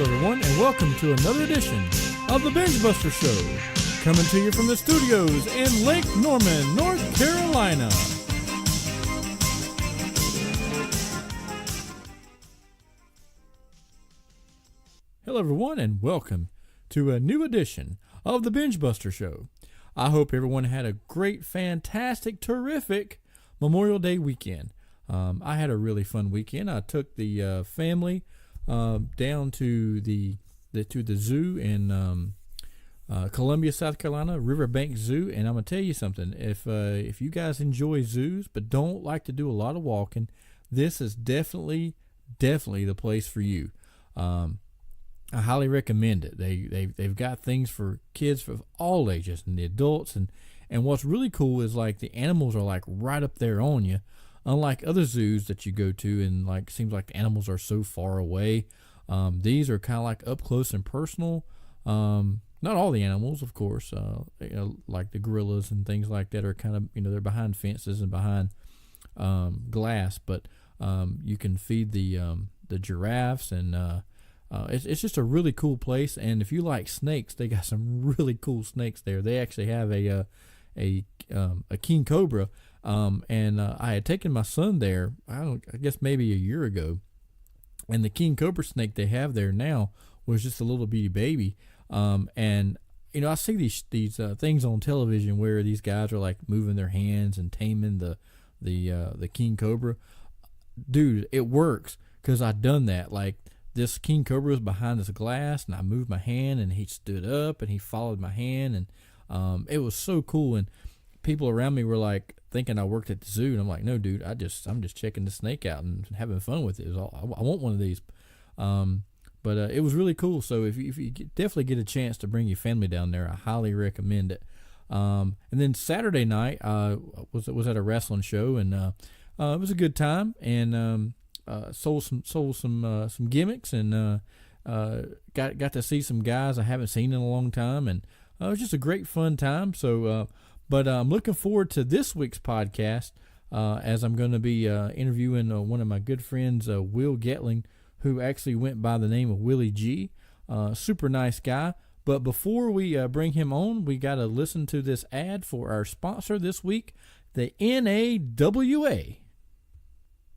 everyone, and welcome to another edition of the BENGEBUSTER Show, coming to you from the studios in Lake Norman, North Carolina. Hello, everyone, and welcome to a new edition of the BENGEBUSTER Show. I hope everyone had a great, fantastic, terrific Memorial Day weekend. I had a really fun weekend. I took the family down to the zoo in Columbia, South Carolina, Riverbank Zoo, and I'm gonna tell you something. If you guys enjoy zoos but don't like to do a lot of walking, this is definitely the place for you. I highly recommend it. They've got things for kids for all ages and the adults, and what's really cool is like the animals are like right up there on you. Unlike other zoos that you go to and like seems like the animals are so far away, these are kind of like up close and personal. Not all the animals, of course, like the gorillas and things like that are kind of, they're behind fences and behind glass, but you can feed the giraffes, and it's just a really cool place. And if you like snakes, they got some really cool snakes there. They actually have a king cobra. And I had taken my son there, I guess maybe a year ago, and the king cobra snake they have there now was just a little bitty baby. And I see these things on television where these guys are like moving their hands and taming the king cobra. Dude, it works, because I've done that. Like, this king cobra was behind this glass, and I moved my hand, and he stood up, and he followed my hand, and it was so cool. And people around me were like thinking I worked at the zoo, and I'm like, no, dude, I'm just checking the snake out and having fun with it. I want one of these. But it was really cool. So if you definitely get a chance to bring your family down there, I highly recommend it. And then Saturday night, was at a wrestling show, and it was a good time, and sold some gimmicks, and got to see some guys I haven't seen in a long time, and it was just a great fun time. So but I'm looking forward to this week's podcast, as I'm going to be interviewing one of my good friends, Will Getling, who actually went by the name of Willie G. Super nice guy. But before we bring him on, we got to listen to this ad for our sponsor this week, the NAWA.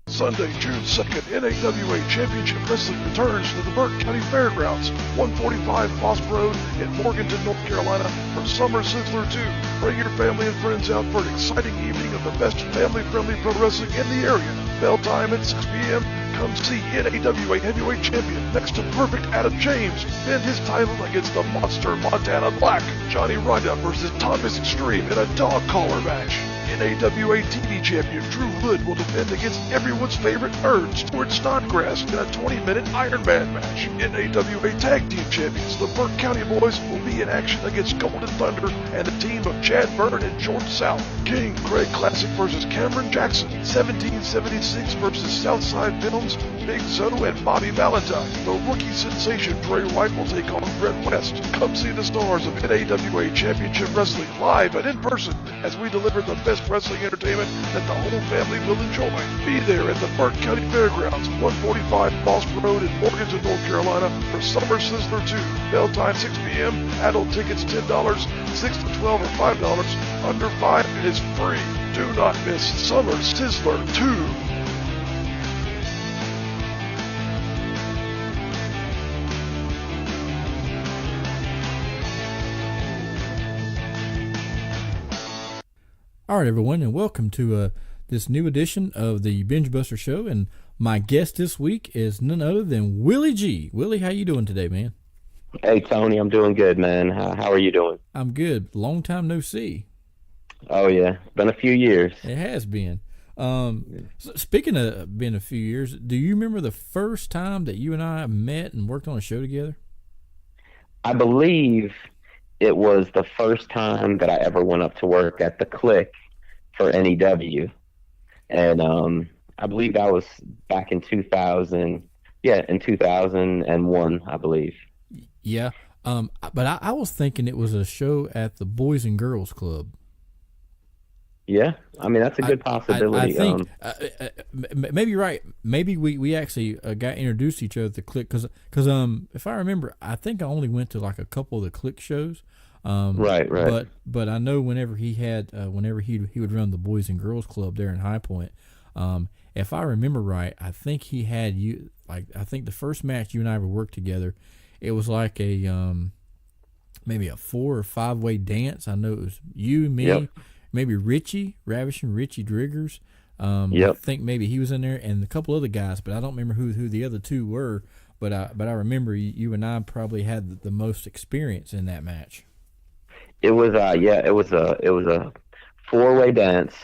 Sunday, June 2nd, NAWA Championship Wrestling returns to the Burke County Fairgrounds, 145 Foss Road in Morganton, North Carolina, for Summer Sizzler 2. Bring your family and friends out for an exciting evening of the best family-friendly pro wrestling in the area. Bell time at 6 p.m. Come see NAWA Heavyweight Champion next to Perfect Adam James defend his title against the Monster Montana Black. Johnny Rida versus Thomas Extreme in a dog collar match. NAWA TV Champion Drew Hood will defend against everyone's favorite nerd, Stuart Snodgrass, in a 20-minute Iron Man match. NAWA Tag Team Champions, the Burke County Boys, will be in action against Golden Thunder and the team of Chad Byrne and George South. King Craig Classic versus Cameron Jackson. 1776 versus Southside Films, Big Zoe and Bobby Valentine. The rookie sensation Bray Wyatt will take on Brett West. Come see the stars of NAWA Championship Wrestling live and in person as we deliver the best wrestling entertainment that the whole family will enjoy. Be there at the Burke County Fairgrounds, 145 Foss Road in Morganton, North Carolina, for Summer Sizzler 2. Bell time 6 p.m. Adult tickets $10, 6 to 12 or $5. Under 5, it is free. Do not miss Summer Sizzler 2. All right, everyone, and welcome to this new edition of the BENGEBUSTER Show. And my guest this week is none other than Willie G. Willie, how you doing today, man? Hey, Tony, I'm doing good, man. How are you doing? I'm good. Long time no see. Oh, yeah. It's been a few years. It has been. So speaking of being a few years, do you remember the first time that you and I met and worked on a show together? I believe it was the first time that I ever went up to work at the Click for NEW. And I believe that was back in 2000. Yeah, in 2001, I believe. Yeah. But I was thinking it was a show at the Boys and Girls Club. Yeah, I mean that's a good possibility. I think maybe you're right. Maybe we actually got introduced to each other at the Click because if I remember, I think I only went to like a couple of the Click shows. Right. But I know whenever he had whenever he would run the Boys and Girls Club there in High Point. If I remember right, I think he had you like I think the first match you and I ever worked together, it was like a maybe a 4 or 5 way dance. I know it was you, me. Yep. Maybe Ravishing Richie Driggers. Yep. I think maybe he was in there, and a couple other guys, but I don't remember who the other two were. But I remember you and I probably had the most experience in that match. It was it was a 4-way dance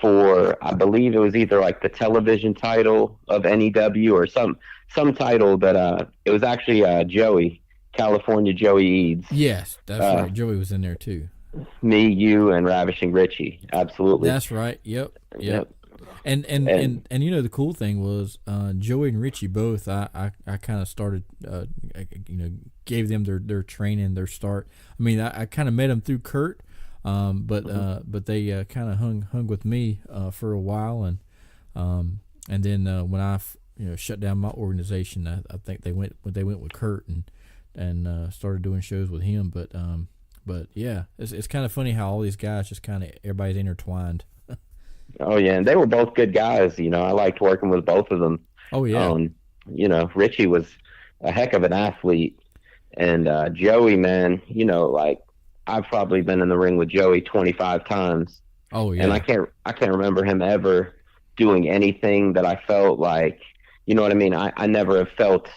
for, I believe it was either like the television title of NEW or some title that it was actually California Joey Eads. Yes, that's right. Joey was in there too. Me, you, and Ravishing Richie. Absolutely. That's right. Yep. And you know the cool thing was Joey and Richie both. I kind of started gave them their training, their start. I mean I kind of met them through Kurt, but they kind of hung with me for a while, and then when I shut down my organization, I think they went with Kurt and started doing shows with him, but yeah, it's kind of funny how all these guys just kind of everybody's intertwined. Oh yeah, and they were both good guys. I liked working with both of them. Oh yeah. Richie was a heck of an athlete, and Joey, man, like I've probably been in the ring with Joey 25 times. Oh yeah. And I can't remember him ever doing anything that I felt like, you know what I mean? I never have felt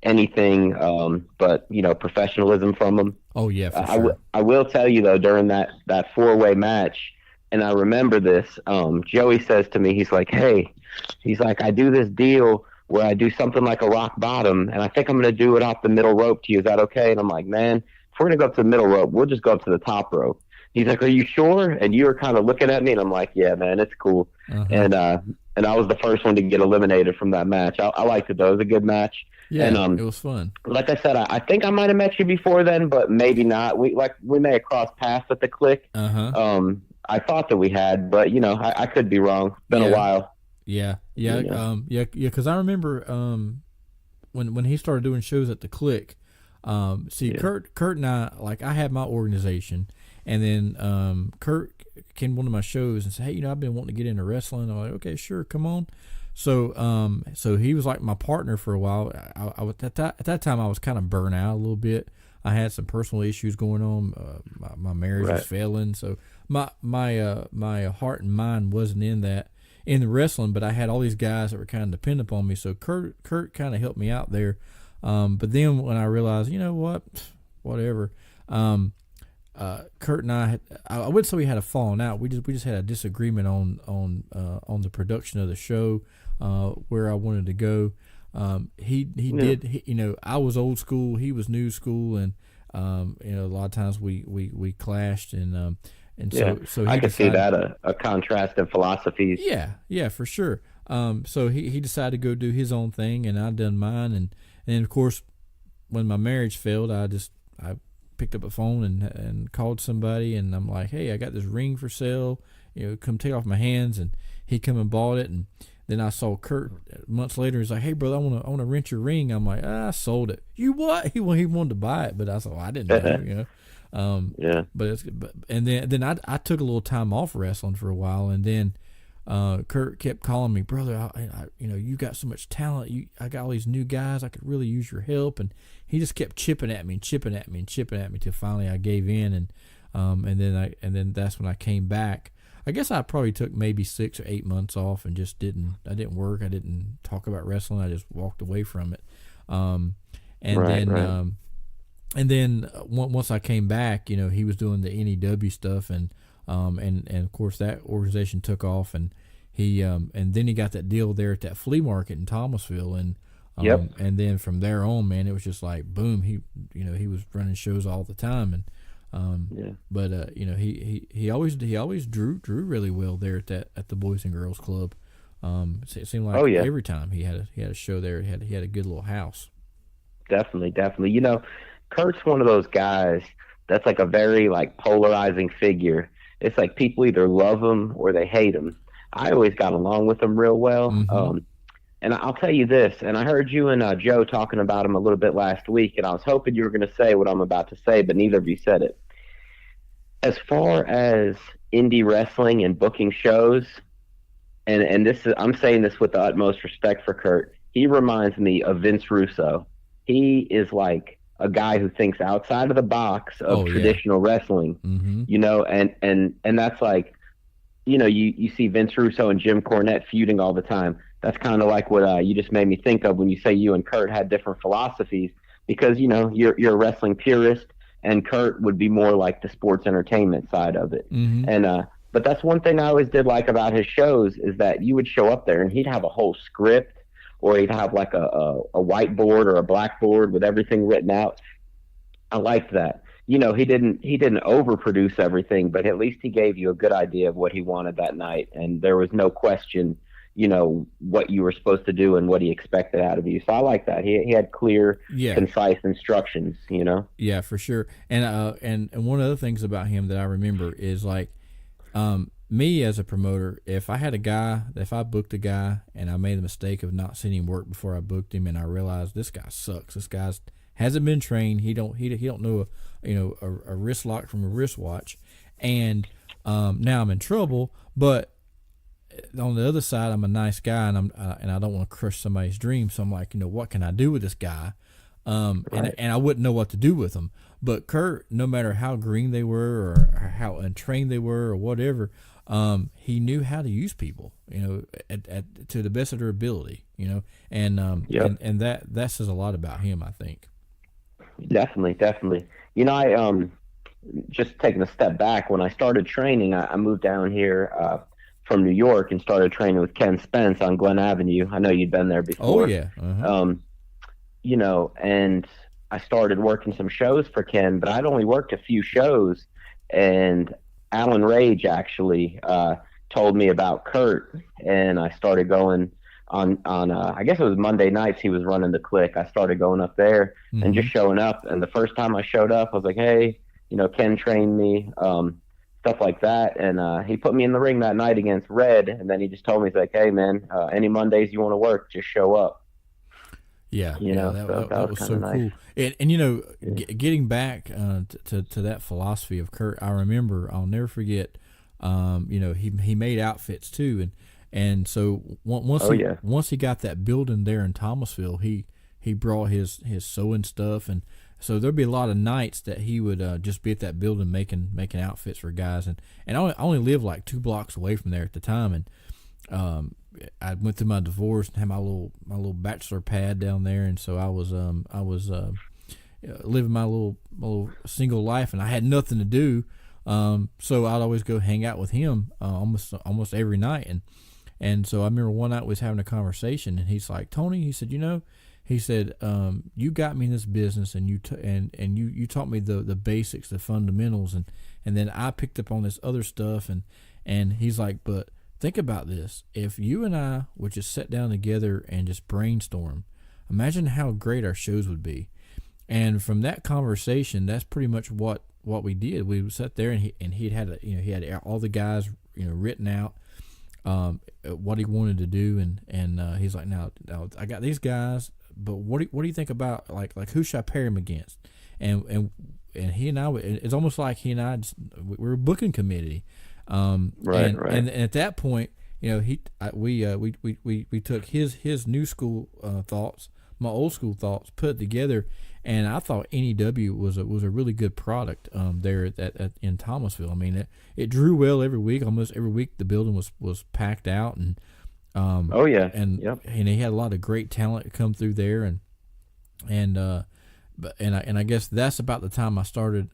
anything but professionalism from him. Oh yeah, for sure. I will tell you though, during that 4-way match, and I remember this, Joey says to me, he's like, I do this deal where I do something like a rock bottom, and I think I'm going to do it off the middle rope to you. Is that okay? And I'm like, man, if we're going to go up to the middle rope, we'll just go up to the top rope. He's like, are you sure? And you were kind of looking at me, and I'm like, yeah, man, it's cool. Uh-huh. And I was the first one to get eliminated from that match. I liked it, though. It was a good match. Yeah, and, it was fun. Like I said, I think I might have met you before then, but maybe not. We may have crossed paths at the Click. Uh-huh. I thought that we had, but I could be wrong. It's been a while. Yeah. Because I remember when he started doing shows at the Click. Kurt and I, like, I had my organization, and then Kurt came to one of my shows and said, hey, I've been wanting to get into wrestling. I'm like, okay, sure, come on. So he was like my partner for a while. At that time I was kind of burnt out a little bit. I had some personal issues going on. My marriage was failing, so my heart and mind wasn't in the wrestling. But I had all these guys that were kind of dependent upon me. So Kurt kind of helped me out there. But then when I realized, whatever. Kurt and I wouldn't say we had a falling out. We just had a disagreement on the production of the show, where I wanted to go. I was old school, he was new school, and a lot of times we clashed, and so I could see that a contrast in philosophies. Yeah, for sure. So he decided to go do his own thing, and I done mine, and of course, when my marriage failed, I picked up a phone and called somebody, and I'm like, hey, I got this ring for sale, come take it off my hands, and he come and bought it. And then I saw Kurt months later. He's like, hey brother, I want to rent your ring. I'm like, I sold it. You what? He wanted to buy it, but I said, well, I didn't know. But then I took a little time off wrestling for a while, and then Kurt kept calling me, brother, I you got so much talent. I got all these new guys. I could really use your help. And he just kept chipping at me till finally I gave in. And then that's when I came back. I guess I probably took maybe 6 or 8 months off and just didn't work. I didn't talk about wrestling. I just walked away from it. And then once I came back, he was doing the NEW stuff, and of course that organization took off, and he and then he got that deal there at that flea market in Thomasville, and and then from there on, man, it was just like boom. He was running shows all the time, and but he always drew really well there at the Boys and Girls Club. It seemed like every time he had a show there, he had a good little house. Definitely. Kurt's one of those guys that's like a very like polarizing figure. it's like people either love him or they hate him. I always got along with him real well. Mm-hmm. And I'll tell you this, and I heard you and Joe talking about him a little bit last week, and I was hoping you were going to say what I'm about to say, but neither of you said it. As far as indie wrestling and booking shows, and this is, I'm saying this with the utmost respect for Kurt, he reminds me of Vince Russo. He is like a guy who thinks outside of the box of traditional wrestling, mm-hmm. you know, and that's like, you know, you see Vince Russo and Jim Cornette feuding all the time. That's kind of like what you just made me think of when you say you and Kurt had different philosophies, because, you know, you're a wrestling purist, and Kurt would be more like the sports entertainment side of it. Mm-hmm. And but that's one thing I always did like about his shows, is that you would show up there and he'd have a whole script, or he'd have like a whiteboard or a blackboard with everything written out. I liked that. You know, he didn't overproduce everything, but at least he gave you a good idea of what he wanted that night, and there was no question, you know, what you were supposed to do and what he expected out of you. So I like that. He had clear, concise instructions, you know? Yeah, for sure. And one of the things about him that I remember is like, me as a promoter, if I booked a guy and I made the mistake of not seeing him work before I booked him, and I realized this guy sucks, this guy's hasn't been trained, he don't know a wrist lock from a wristwatch, and now I'm in trouble. But on the other side, I'm a nice guy, and I don't want to crush somebody's dreams. So I'm like, you know, what can I do with this guy? Right. And I wouldn't know what to do with them. But Kurt, no matter how green they were or how untrained they were or whatever, he knew how to use people, you know, at to the best of their ability, you know, and that says a lot about him, I think. Definitely. You know, I just taking a step back, when I started training, I moved down here from New York and started training with Ken Spence on Glen Avenue. I know you'd been there before. Oh yeah. Uh-huh. You know, and I started working some shows for Ken, but I'd only worked a few shows, and Alan Rage actually told me about Kurt, and I started going on I guess it was Monday nights he was running the Click. I started going up there and just showing up, and the first time I showed up, I was like, hey, you know, Ken trained me, stuff like that, and he put me in the ring that night against Red, and then he just told me, he's like, hey man, any Mondays you want to work, just show up. Yeah, you know, that was so nice. cool. And you know, getting back to that philosophy of Kurt, I remember, I'll never forget. You know, he made outfits too, and so once he got that building there in Thomasville, he brought his sewing stuff, and so there'd be a lot of nights that he would just be at that building making outfits for guys, and I only lived like 2 blocks away from there at the time, and I went through my divorce and had my little bachelor pad down there, and so I was living my little single life, and I had nothing to do, so I'd always go hang out with him almost every night, and so I remember one night we was having a conversation, and he's like, Tony, he said, you know, he said, you got me in this business, and you taught me the basics, the fundamentals, and then I picked up on this other stuff, and he's like, but think about this. If you and I would just sit down together and just brainstorm, imagine how great our shows would be. And from that conversation, that's pretty much what we did. We sat there, and he had all the guys, you know, written out what he wanted to do, and he's like, now I got these guys, but what do you think about like who should I pair him against? And he and I, it's almost like he and I we're a booking committee. Right. And at that point, you know, we took his new school thoughts, my old school thoughts, put it together, and I thought NEW was a really good product there in Thomasville. I mean, it drew well every week. Almost every week the building was packed out, and and he had a lot of great talent come through there, and I guess that's about the time I started.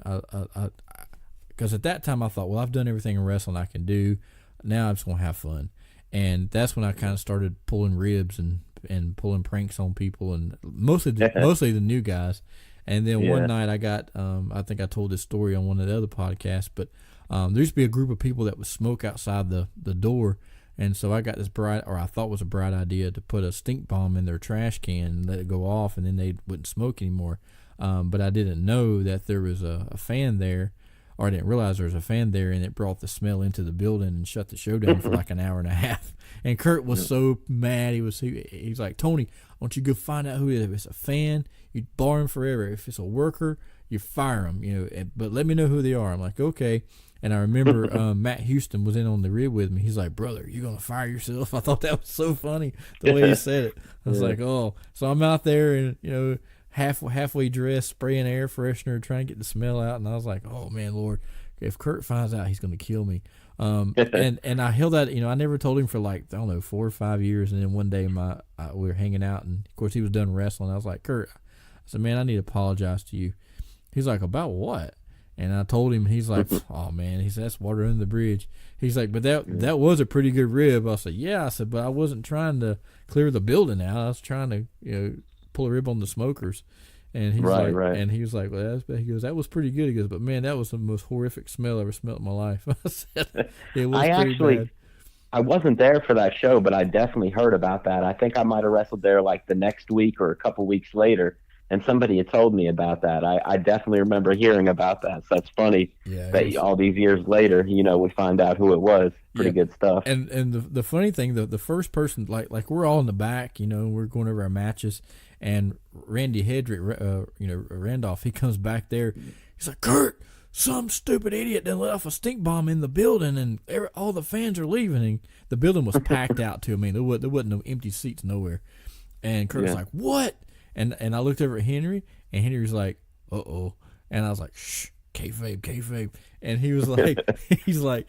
Because at that time I thought, well, I've done everything in wrestling I can do. Now I'm just gonna have fun, and that's when I kind of started pulling ribs and pulling pranks on people, and mostly the new guys. And then one night I got, I think I told this story on one of the other podcasts, but there used to be a group of people that would smoke outside the door, and so I got this I thought was a bright idea, to put a stink bomb in their trash can and let it go off, and then they wouldn't smoke anymore. But I didn't know that there was a fan there or I didn't realize there was a fan there, and it brought the smell into the building and shut the show down for like an hour and a half. And Kurt was so mad. He's like, Tony, why don't you go find out who it is? If it's a fan, you bar him forever. If it's a worker, you fire him. But let me know who they are. I'm like, okay. And I remember Matt Houston was in on the rib with me. He's like, brother, you gonna fire yourself? I thought that was so funny the way he said it. I was like, oh. So I'm out there and halfway dressed, spraying air freshener, trying to get the smell out. And I was like, oh man, Lord, if Kurt finds out, he's gonna kill me. And I held that. I never told him for like, I don't know, 4 or 5 years. And then one day we were hanging out, and of course he was done wrestling. I was like, Kurt, I said, man, I need to apologize to you. He's like, about what? And I told him, he's like, oh man, he said, that's water under the bridge. He's like, but that was a pretty good rib. I said, yeah. I said, but I wasn't trying to clear the building out. I was trying to, pull a rib on the smokers. And he's right. And he was like, well, he goes, that was pretty good. He goes, but man, that was the most horrific smell I ever smelled in my life. I said, it was pretty bad. I wasn't there for that show, but I definitely heard about that. I think I might have wrestled there like the next week or a couple weeks later. And somebody had told me about that. I definitely remember hearing about that. So that's funny that all these years later, we find out who it was. Pretty good stuff. And the funny thing, the first person, like we're all in the back, we're going over our matches, and Randy Hedrick, Randolph, he comes back there. He's like, Kurt, some stupid idiot that let off a stink bomb in the building, and all the fans are leaving. And the building was packed out too. I mean, there wasn't no empty seats nowhere. And Kurt's like, what? And I looked over at Henry, and Henry was like, uh-oh. And I was like, shh, kayfabe. And he was like, he's like,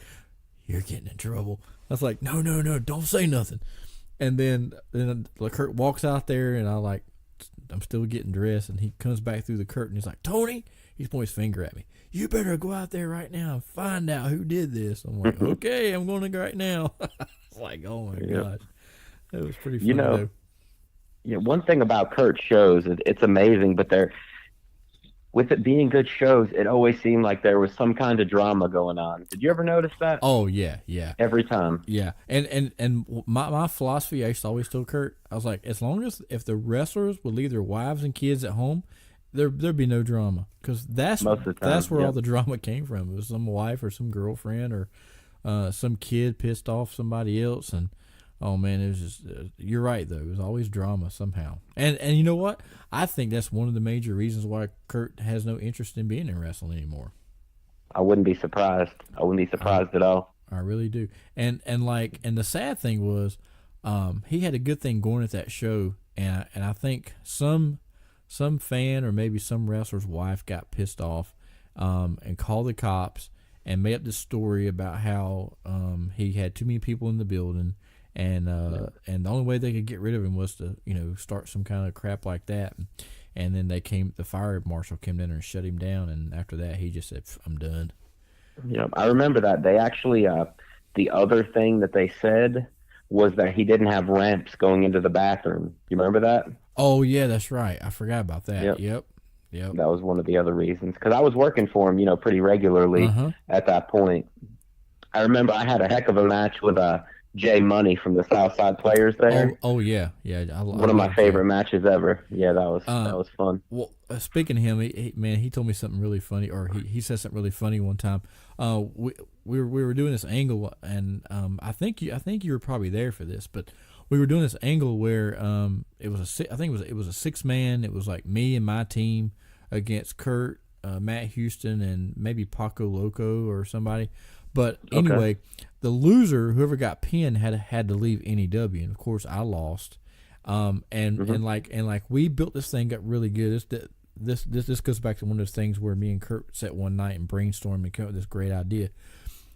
you're getting in trouble. I was like, no, don't say nothing. And then Kurt walks out there, and I'm still getting dressed, and he comes back through the curtain. He's like, Tony, he's pointing his finger at me. You better go out there right now and find out who did this. I'm like, okay, I'm going to go right now. I was like, oh my gosh. That was pretty funny, though. Yeah, one thing about Kurt's shows, it's amazing, but with it being good shows, it always seemed like there was some kind of drama going on. Did you ever notice that? Oh yeah. Every time. Yeah, and my philosophy, I used to always tell Kurt, I was like, as long as if the wrestlers would leave their wives and kids at home, there'd be no drama, because that's where all the drama came from. It was some wife or some girlfriend or some kid pissed off somebody else, and oh man, it was just you're right though. It was always drama somehow. And you know what? I think that's one of the major reasons why Kurt has no interest in being in wrestling anymore. I wouldn't be surprised. At all. I really do. And the sad thing was, he had a good thing going at that show, and I think some fan or maybe some wrestler's wife got pissed off, and called the cops and made up this story about how he had too many people in the building. And the only way they could get rid of him was to, start some kind of crap like that. And then the fire marshal came down there and shut him down. And after that, he just said, I'm done. Yeah, I remember that. They actually, the other thing that they said was that he didn't have ramps going into the bathroom. You remember that? Oh, yeah, that's right. I forgot about that. Yep. That was one of the other reasons. Because I was working for him, pretty regularly at that point. I remember I had a heck of a match with Jay Money from the Southside Players there. Oh yeah. One of my favorite matches ever. Yeah, that was fun. Well, speaking of him, he told me something really funny, or he said something really funny one time. We were doing this angle, and I think you were probably there for this, but we were doing this angle where it was a 6-man. It was like me and my team against Kurt, Matt Houston, and maybe Paco Loco or somebody. But anyway, the loser, whoever got pinned, had to leave NEW, and of course I lost. And we built this thing up really good. This goes back to one of those things where me and Kurt sat one night and brainstormed and came up with this great idea.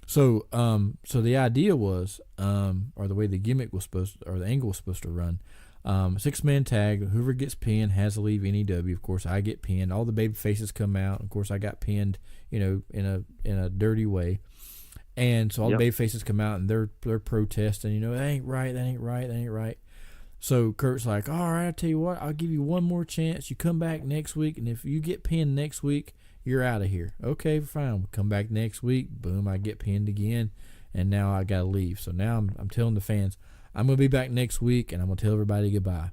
So the idea was, or the way the gimmick was or the angle was supposed to run, 6-man tag. Whoever gets pinned has to leave NEW. Of course, I get pinned. All the baby faces come out. Of course, I got pinned, in a dirty way. And so all the baby faces come out, and they're protesting, that ain't right. So Kurt's like, all right, I'll tell you what, I'll give you one more chance. You come back next week, and if you get pinned next week, you're out of here. Okay, fine. We'll come back next week. Boom, I get pinned again, and now I got to leave. So now I'm telling the fans, I'm going to be back next week, and I'm going to tell everybody goodbye.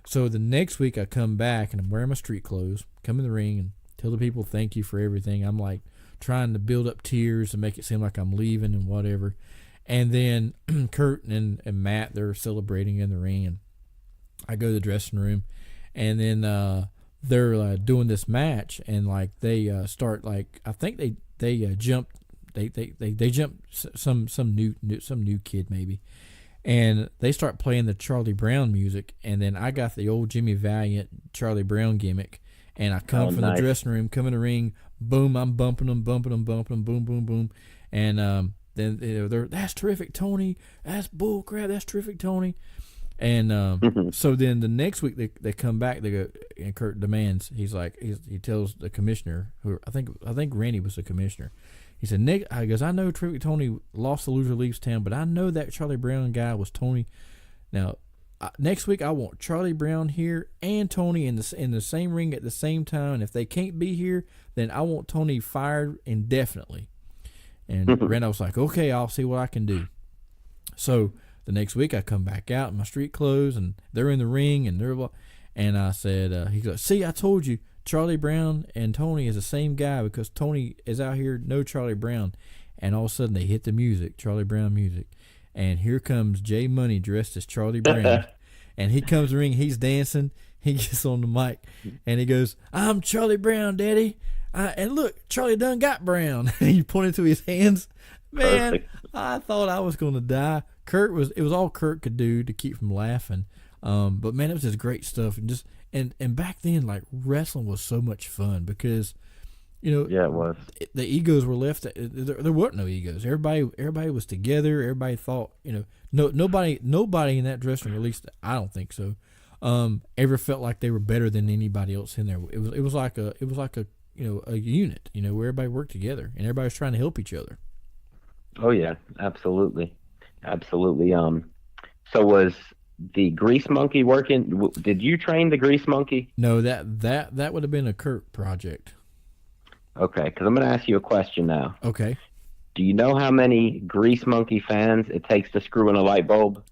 So the next week I come back, and I'm wearing my street clothes, come in the ring, and tell the people thank you for everything. I'm like trying to build up tears and make it seem like I'm leaving and whatever. And then Kurt and Matt, they're celebrating in the ring, and I go to the dressing room, and then they're doing this match, and like they start like I think they jump some new kid maybe, and they start playing the Charlie Brown music, and then I got the old Jimmy Valiant Charlie Brown gimmick, and I come from the dressing room, come in the ring, boom, I'm bumping them, boom, boom, boom, and then they're that's terrific, Tony, that's bull crap, that's terrific, Tony. And so then the next week they come back, they go, and Kurt demands, he tells the commissioner, who I think Randy was the commissioner. He said, Nick, I know Terrific Tony lost the loser leaves town, but I know that Charlie Brown guy was Tony. Now next week I want Charlie Brown here and Tony in the same ring at the same time, and if they can't be here, then I want Tony fired indefinitely. And Randy was like, okay, I'll see what I can do. So the next week I come back out in my street clothes, and they're in the ring, and I said, he goes, see, I told you, Charlie Brown and Tony is the same guy, because Tony is out here, no Charlie Brown. And all of a sudden they hit the music, Charlie Brown music, and here comes Jay Money dressed as Charlie Brown. And he comes in the ring, he's dancing, he gets on the mic, and he goes, I'm Charlie Brown, Daddy. And look, Charlie done got Brown. And he pointed to his hands. Man, perfect. I thought I was going to die. It was all Kurt could do to keep from laughing. But man, it was just great stuff. And back then, like, wrestling was so much fun because, yeah, it was. The egos were left. There weren't no egos. Everybody was together. Everybody thought, nobody in that dressing room, at least I don't think so, ever felt like they were better than anybody else in there. It was like a a unit, where everybody worked together and everybody was trying to help each other. Oh yeah, absolutely. So was the Grease Monkey working? Did you train the Grease Monkey? No, that would have been a Kurt project. Okay, because I'm going to ask you a question now. Okay. Do you know how many Grease Monkey fans it takes to screw in a light bulb?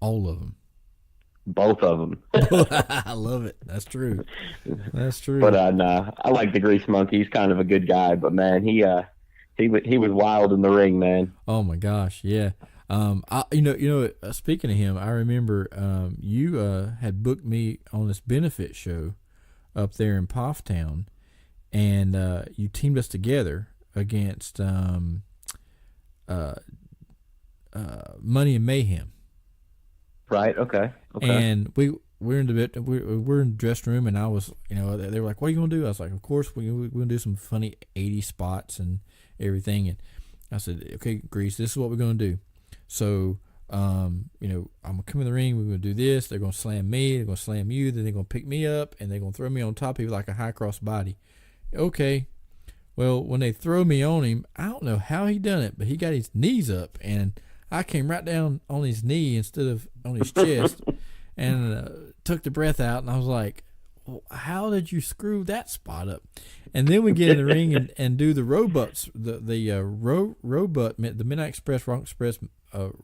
All of them. Both of them. I love it. That's true. But nah, I like the Grease Monkey. He's kind of a good guy, but man, he was wild in the ring, man. Oh my gosh, yeah. Speaking of him, I remember you had booked me on this benefit show up there in Pofftown, and you teamed us together against Money and Mayhem. Right. Okay. And we're in the dressing room, and I was, they were like, "What are you gonna do?" I was like, "Of course we're gonna do some funny 80s spots and everything." And I said, "Okay, Grease, this is what we're gonna do." So, I'm gonna come in the ring. We're gonna do this. They're gonna slam me. They're gonna slam you. Then they're gonna pick me up, and they're gonna throw me on top of you like a high cross body. Okay. Well, when they throw me on him, I don't know how he done it, but he got his knees up, and I came right down on his knee instead of on his chest, and took the breath out, and I was like, well, how did you screw that spot up? And then we get in the ring and do the rowboats, the Midnight Express, Rock Express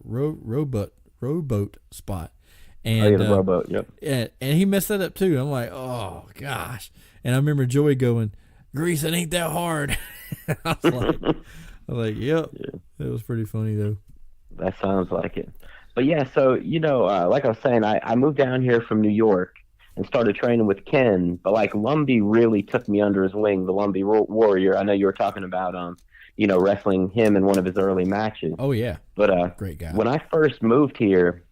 rowboat spot. And the rowboat, yep. And he messed that up too. I'm like, oh gosh. And I remember Joey going, Grease, it ain't that hard. I was like, yep. Yeah. It was pretty funny though. That sounds like it. But yeah, so, like I was saying, I moved down here from New York and started training with Ken, but like Lumbee really took me under his wing, the Lumbee Warrior. I know you were talking about, wrestling him in one of his early matches. Oh yeah. But great guy. When I first moved here,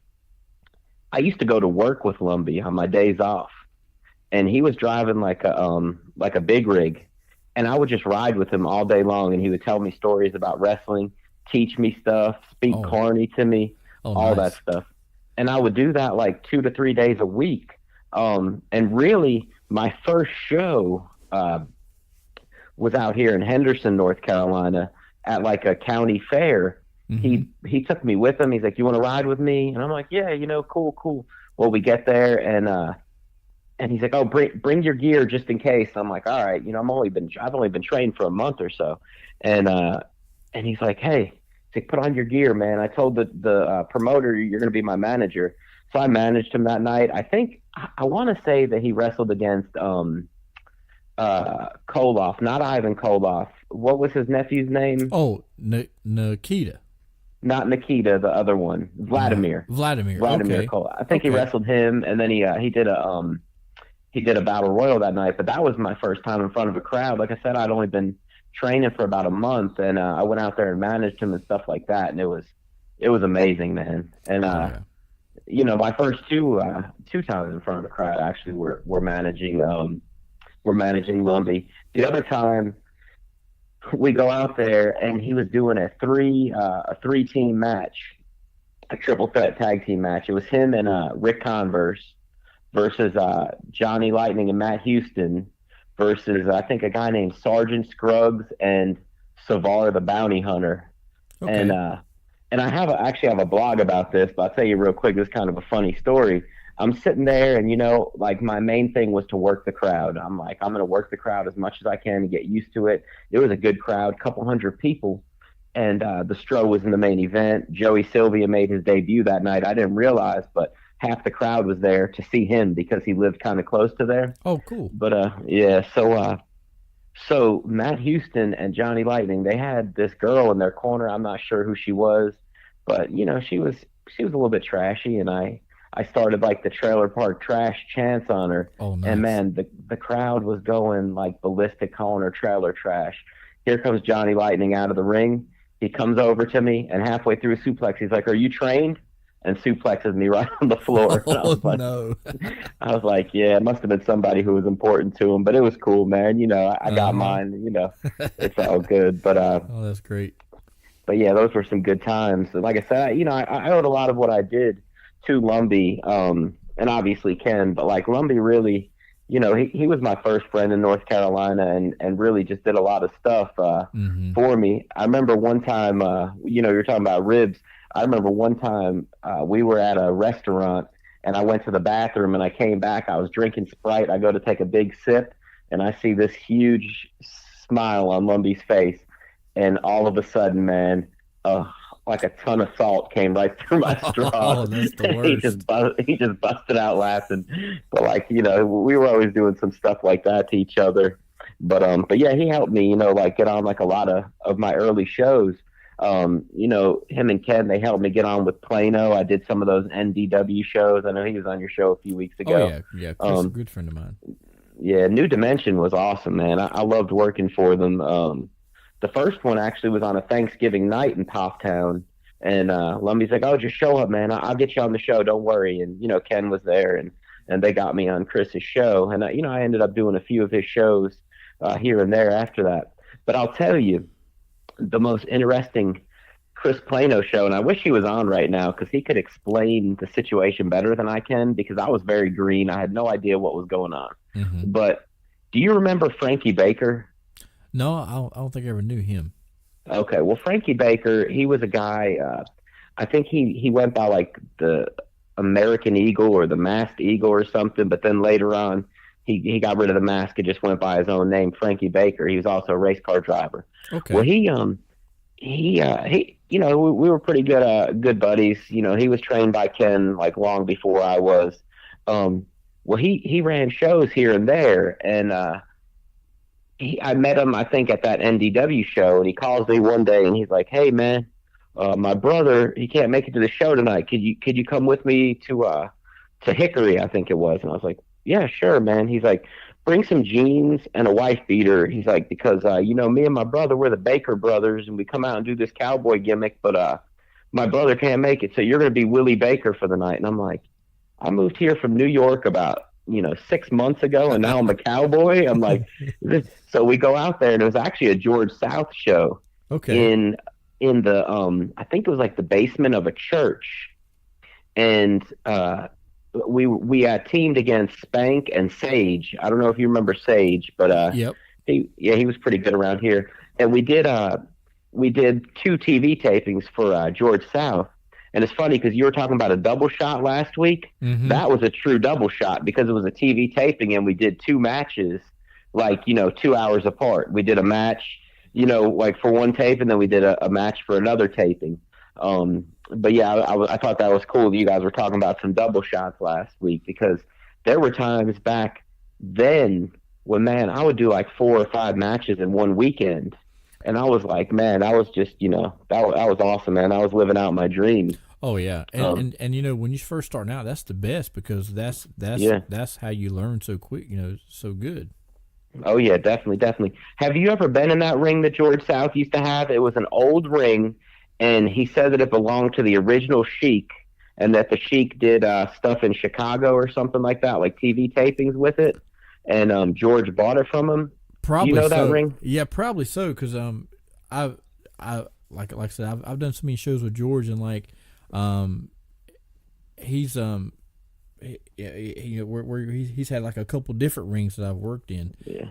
I used to go to work with Lumbee on my days off, and he was driving like a big rig, and I would just ride with him all day long, and he would tell me stories about wrestling, teach me stuff, speak corny to me, all nice. That stuff. And I would do that like 2 to 3 days a week. And really, my first show was out here in Henderson, North Carolina, at like a county fair. Mm-hmm. He took me with him. He's like, "You want to ride with me?" And I'm like, "Yeah, cool." Well, we get there, and he's like, "Oh, bring your gear just in case." I'm like, "All right, I've only been trained for a month or so," and he's like, "Hey." He's like, "Put on your gear, man." I told the promoter, "You're going to be my manager." So I managed him that night. I think I want to say that he wrestled against Koloff, not Ivan Koloff. What was his nephew's name? Oh, Nikita. Not Nikita, the other one, Vladimir. Vladimir. Vladimir Okay. Koloff. I think he wrestled him, and then he did a battle royal that night. But that was my first time in front of a crowd. Like I said, I'd only been training for about a month, and I went out there and managed him and stuff like that, and it was amazing, man. And my first two times in front of a crowd actually were managing Lumbee. The other time we go out there and he was doing a three-team match, a triple threat tag team match. It was him and Rick Converse versus Johnny Lightning and Matt Houston versus I think a guy named Sergeant Scruggs and Savar the Bounty Hunter. Okay. And I actually have a blog about this, but I'll tell you real quick, this is kind of a funny story. I'm sitting there and, like my main thing was to work the crowd. I'm like, I'm going to work the crowd as much as I can to get used to it. It was a good crowd, couple hundred people. And the Stro was in the main event. Joey Sylvia made his debut that night. I didn't realize, but half the crowd was there to see him because he lived kind of close to there. Oh, cool. But so Matt Houston and Johnny Lightning, they had this girl in their corner. I'm not sure who she was, but she was a little bit trashy, and I started like the trailer park trash chants on her. Oh, nice. And man, the crowd was going like ballistic, calling her trailer trash. Here comes Johnny Lightning out of the ring. He comes over to me, and halfway through a suplex, he's like, "Are you trained?" And suplexes me right on the floor. Oh, no. I was like, yeah, it must have been somebody who was important to him, but it was cool, man. I got mine, it's all good. But oh, that's great. But yeah, those were some good times. Like I said, I owed a lot of what I did to Lumbee, and obviously Ken, but like Lumbee really, he was my first friend in North Carolina and really just did a lot of stuff for me. I remember one time, you're talking about ribs. I remember one time we were at a restaurant and I went to the bathroom and I came back. I was drinking Sprite. I go to take a big sip and I see this huge smile on Lumbee's face. And all of a sudden, man, like a ton of salt came right through my straw. Oh, that's the worst. He just busted out laughing. But like, we were always doing some stuff like that to each other. But yeah, he helped me, like get on like a lot of my early shows. Him and Ken, they helped me get on with Plano. I did some of those NDW shows. I know he was on your show a few weeks ago. Oh, yeah. Chris, a good friend of mine. Yeah, New Dimension was awesome, man. I loved working for them. The first one actually was on a Thanksgiving night in Poptown. And Lumbee's like, "Oh, just show up, man. I'll get you on the show. Don't worry." And, Ken was there, and they got me on Chris's show. And, I ended up doing a few of his shows here and there after that. But I'll tell you, the most interesting Chris Plano show, and I wish he was on right now because he could explain the situation better than I can because I was very green. I had no idea what was going on. Mm-hmm. But do you remember Frankie Baker? No, I don't think I ever knew him. Okay, well, Frankie Baker, he was a guy, I think he went by like the American Eagle or the Masked Eagle or something, but then later on, he got rid of the mask and just went by his own name, Frankie Baker. He was also a race car driver. Okay. Well, he we were pretty good buddies. He was trained by Ken like long before I was. Well, he ran shows here and there, and I met him, I think, at that NDW show, and he calls me one day, and he's like, "Hey, man, my brother, he can't make it to the show tonight. Could you come with me to Hickory?" I think it was, and I was like, "Yeah, sure, man." He's like, "Bring some jeans and a wife beater." He's like, "Because me and my brother, we're the Baker brothers, and we come out and do this cowboy gimmick, but my brother can't make it, so you're going to be Willie Baker for the night." And I'm like, I moved here from New York about 6 months ago, and now I'm a cowboy. I'm like, so we go out there, and it was actually a George South show. Okay. In the I think it was like the basement of a church, and we teamed against Spank and Sage. I don't know if you remember Sage, but yep. He was pretty good around here, and we did 2 TV tapings for George South. And it's funny because you were talking about a double shot last week. Mm-hmm. That was a true double shot because it was a TV taping and we did 2 matches, 2 hours apart. We did a match, like for one tape, and then we did a match for another taping. But yeah, I thought that was cool that you guys were talking about some double shots last week because there were times back then Well, man, I would do like 4 or 5 matches in one weekend. And I was like, man, that was just, that was awesome, man. I was living out my dream. Oh yeah, and you know, when you first starting out, that's the best, because that's how you learn so quick, so good. Oh yeah, definitely, definitely. Have you ever been in that ring that George South used to have? It was an old ring, and he said that it belonged to the original Sheik, and that the Sheik did stuff in Chicago or something like that, like TV tapings with it, and George bought it from him. Probably you know so. That ring? Yeah, probably so. Because I like I said, I've done so many shows with George, and like he's he's had like a couple different rings that I've worked in. Yeah.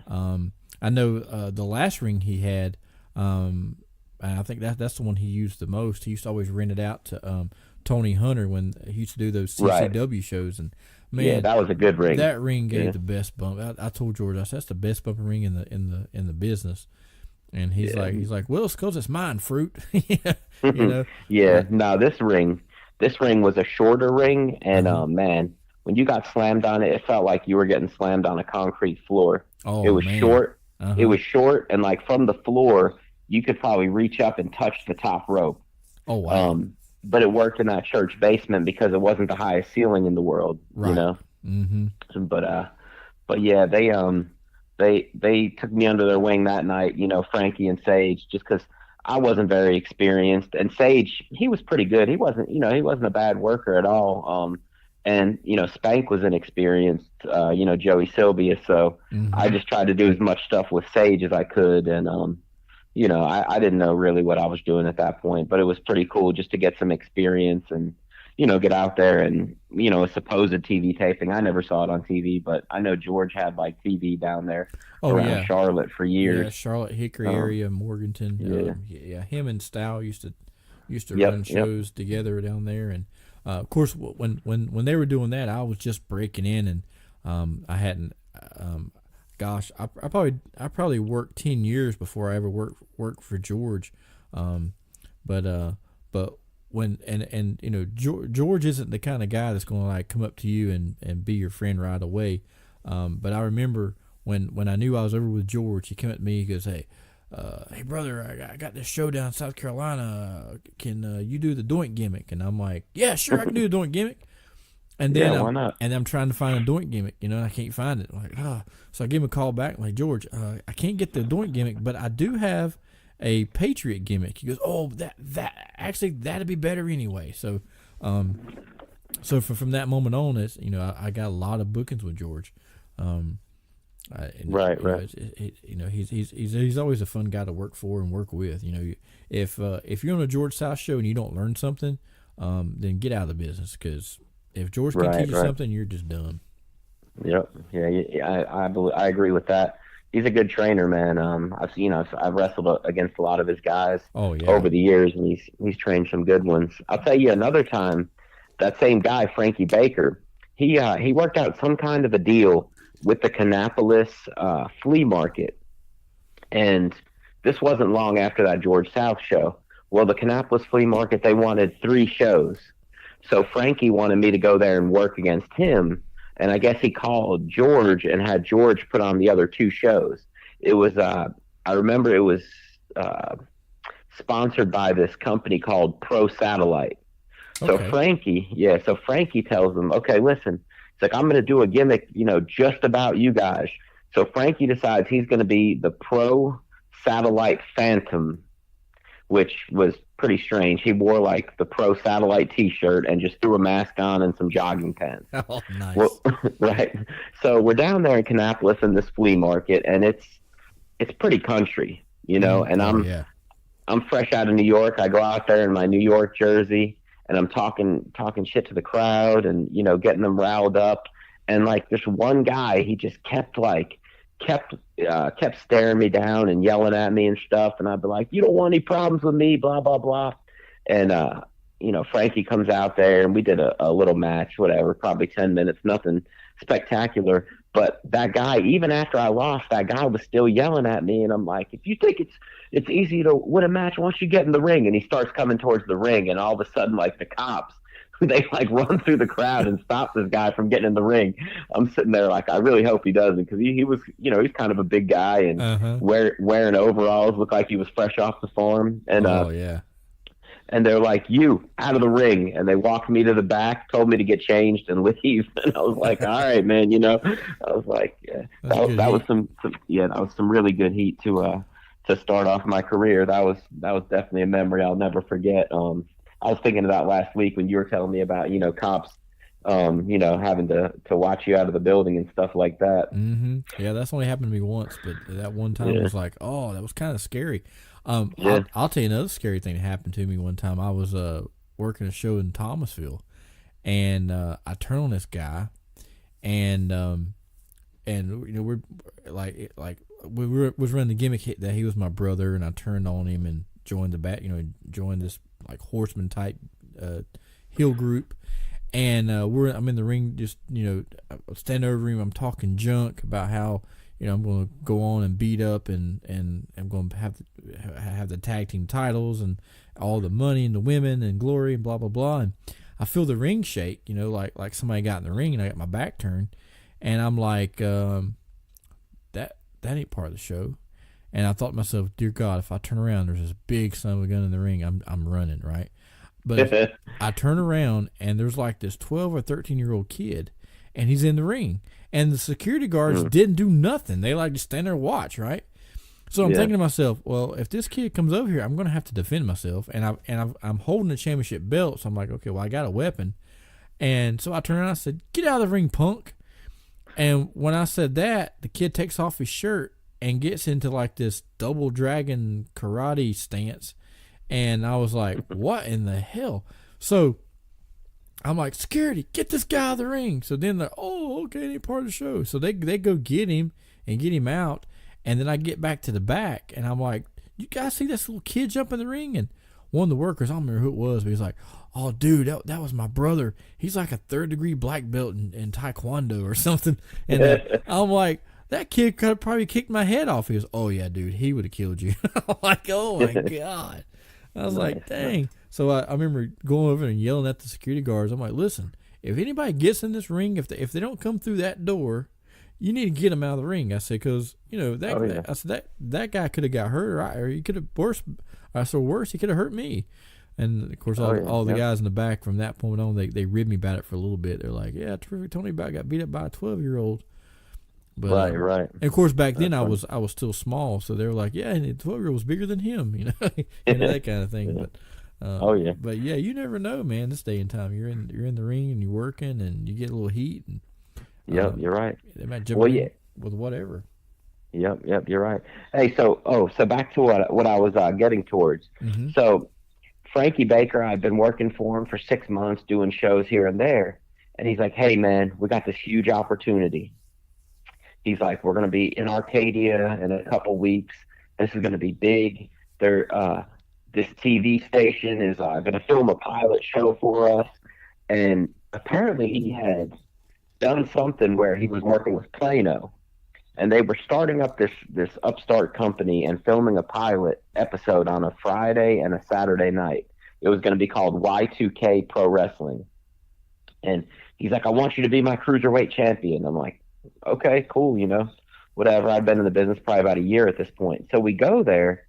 I know the last ring he had, and I think that's the one he used the most. He used to always rent it out to Tony Hunter when he used to do those CCW shows, and man, yeah, that was a good ring. That ring gave the best bump. I told George, I said, that's the best bumping ring in the business. And he's like, well, it's because it's mine, fruit. Yeah. No, this ring was a shorter ring, and man, when you got slammed on it, it felt like you were getting slammed on a concrete floor. Oh, it was man. Short. It was short, and like from the floor, you could probably reach up and touch the top rope. Oh wow. But it worked in that church basement because it wasn't the highest ceiling in the world, right. Mm-hmm. But yeah, they took me under their wing that night, Frankie and Sage, just because I wasn't very experienced, and Sage, he was pretty good. He wasn't a bad worker at all. And Spank was inexperienced, Joey Sylvia. So I just tried to do as much stuff with Sage as I could, and I didn't know really what I was doing at that point, but it was pretty cool just to get some experience and, get out there and, a supposed TV taping. I never saw it on TV, but I know George had like TV down there around Charlotte for years. Yeah, Charlotte, Hickory area, Morganton. Yeah. Him and Stow used to run shows together down there. And of course, when they were doing that, I was just breaking in, and I hadn't. Gosh, I probably worked 10 years before I ever worked for George, but when George isn't the kind of guy that's going to like come up to you and be your friend right away, but I remember when I knew I was over with George, he came at me, he goes, hey brother, I got this show down in South Carolina, can you do the doink gimmick? And I'm like, yeah, sure, I can do the doink gimmick. And then why not? And I'm trying to find a doink gimmick, and I can't find it. I'm like, so I give him a call back. I'm like, George, I can't get the doink gimmick, but I do have a Patriot gimmick. He goes, oh, that'd be better anyway. So, from that moment on, it's I got a lot of bookings with George. Right. He's always a fun guy to work for and work with. If you're on a George South show and you don't learn something, then get out of the business, because if George can teach you something, you're just done. Yep. Yeah. I agree with that. He's a good trainer, man. I've wrestled against a lot of his guys over the years, and he's trained some good ones. I'll tell you another time, that same guy, Frankie Baker, he worked out some kind of a deal with the Kannapolis flea market, and this wasn't long after that George South show. Well, the Kannapolis flea market, they wanted 3 shows. So Frankie wanted me to go there and work against him, and I guess he called George and had George put on the other 2 shows. It was, I remember it was sponsored by this company called Pro Satellite. So Frankie tells them, okay, listen, it's like, I'm going to do a gimmick, just about you guys. So Frankie decides he's going to be the Pro Satellite Phantom, which was pretty strange. He wore like the Pro Satellite t-shirt and just threw a mask on and some jogging pants. Oh, nice. Well, right. So we're down there in Kannapolis in this flea market, and it's pretty country, and I'm fresh out of New York. I go out there in my New York jersey, and I'm talking shit to the crowd and, getting them riled up. And like this one guy, he just kept staring me down and yelling at me and stuff, and I'd be like, you don't want any problems with me, blah blah blah. And Frankie comes out there, and we did a little match, whatever, probably 10 minutes, nothing spectacular. But that guy, even after I lost, that guy was still yelling at me, and I'm like, if you think it's easy to win a match, why don't you get in the ring? And he starts coming towards the ring, and all of a sudden, like, the cops they like run through the crowd and stop this guy from getting in the ring. I'm sitting there like, I really hope he doesn't, because he was, he's kind of a big guy and wearing overalls, looked like he was fresh off the farm. And yeah. And they're like, you out of the ring. And they walked me to the back, told me to get changed and leave. And I was like, all right, man, I was like, yeah, that was some really good heat to start off my career. That was definitely a memory I'll never forget. I was thinking about last week when you were telling me about, cops, having to watch you out of the building and stuff like that. Mm-hmm. Yeah, that's only happened to me once, but that one time was like, oh, that was kind of scary. I'll tell you another scary thing that happened to me one time. I was working a show in Thomasville, and I turn on this guy, and we're we was running the gimmick that he was my brother, and I turned on him and joined joined this like horseman type heel group, and I'm in the ring, just standing over him. I'm talking junk about how I'm going to go on and beat up, and I'm going to have the tag team titles and all the money and the women and glory and blah blah blah. And I feel the ring shake, like somebody got in the ring, and I got my back turned, and I'm like, that ain't part of the show. And I thought to myself, dear God, if I turn around, there's this big son of a gun in the ring, I'm running, right? But if I turn around and there's like this 12 or 13-year-old kid, and he's in the ring, and the security guards didn't do nothing. They like just stand there and watch, right? So I'm thinking to myself, well, if this kid comes over here, I'm going to have to defend myself, and I'm holding a championship belt, so I'm like, okay, well, I got a weapon. And so I turned around and I said, get out of the ring, punk. And when I said that, the kid takes off his shirt and gets into like this double dragon karate stance. And I was like, what in the hell? So I'm like, security, get this guy out of the ring. So then they're, oh, okay, it ain't part of the show. So they go get him and get him out. And then I get back to the back, and I'm like, you guys see this little kid jump in the ring? And one of the workers, I don't remember who it was, but he's like, oh, dude, that was my brother. He's like a 3rd-degree black belt in Taekwondo or something. And I'm like, that kid could have probably kicked my head off. He goes, oh, yeah, dude, he would have killed you. I'm like, oh, my God. I was like, dang. So I remember going over and yelling at the security guards. I'm like, listen, if anybody gets in this ring, if they don't come through that door, you need to get him out of the ring. I said, because that guy could have got hurt, or he could have worse. He could have hurt me. And of course, all the guys in the back from that point on, they ribbed me about it for a little bit. They're like, yeah, Terrific Tony got beat up by a 12-year-old. But, right. And of course, back then I was still small, so they were like, yeah, and the 12-year-old was bigger than him, that kind of thing. Yeah. But yeah, you never know, man. This day and time, you're in the ring and you're working and you get a little heat. And you're right. They might jump in with whatever. Yep, you're right. Hey, so back to what I was getting towards. Mm-hmm. So Frankie Baker, I've been working for him for 6 months, doing shows here and there, and he's like, hey man, we got this huge opportunity. He's like, we're going to be in Arcadia in a couple weeks. This is going to be big. This TV station is going to film a pilot show for us. And apparently he had done something where he was working with Plano, and they were starting up this upstart company and filming a pilot episode on a Friday and a Saturday night. It was going to be called Y2K Pro Wrestling. And he's like, I want you to be my cruiserweight champion. I'm like, okay, cool, whatever. I'd been in the business probably about a year at this point. So we go there,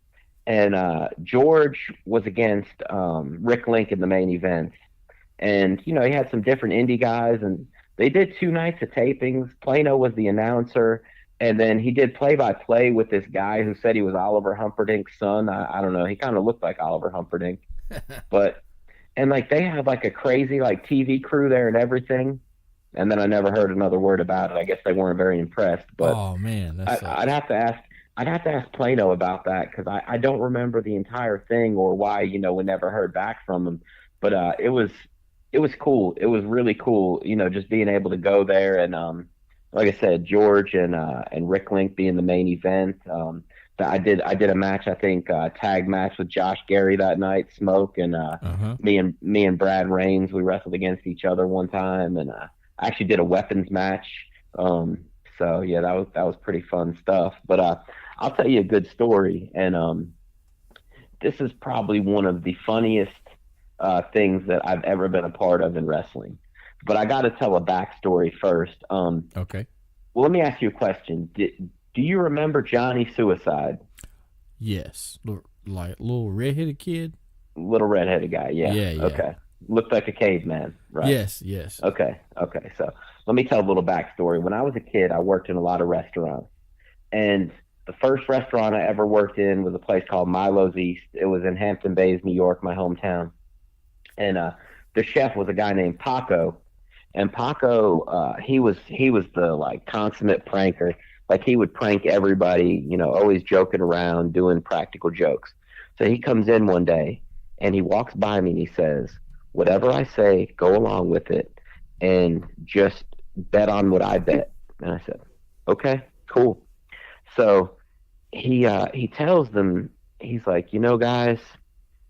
and George was against Rick Link in the main event. And, he had some different indie guys, and they did 2 nights of tapings. Plano was the announcer, and then he did play-by-play with this guy who said he was Oliver Humperdinck's son. I don't know. He kind of looked like Oliver Humperdinck. And, they had, a crazy, TV crew there and everything. And then I never heard another word about it. I guess they weren't very impressed. But oh man, I'd have to ask Plano about that, because I don't remember the entire thing or why we never heard back from him. But it was cool. It was really cool. Just being able to go there, and like I said, George and Rick Link being the main event. I did a match, I think, tag match with Josh Gary that night, Smoke, and me and Brad Raines. We wrestled against each other one time, and I actually did a weapons match. So yeah, that was pretty fun stuff. But I'll tell you a good story, and this is probably one of the funniest things that I've ever been a part of in wrestling. But I got to tell a backstory first. Okay. Well, let me ask you a question. Do you remember Johnny Suicide? Yes. Little redheaded kid? Little redheaded guy, yeah. Yeah. Okay. Looked like a caveman, right? Yes. Okay. So let me tell a little backstory. When I was a kid, I worked in a lot of restaurants. And the first restaurant I ever worked in was a place called Milo's East. It was in Hampton Bays, New York, my hometown. And the chef was a guy named Paco. And Paco, he was the like consummate pranker. Like he would prank everybody, always joking around, doing practical jokes. So he comes in one day and he walks by me and he says, "Whatever I say, go along with it and just bet on what I bet." And I said, "Okay, cool." So he tells them, he's like, "Guys,"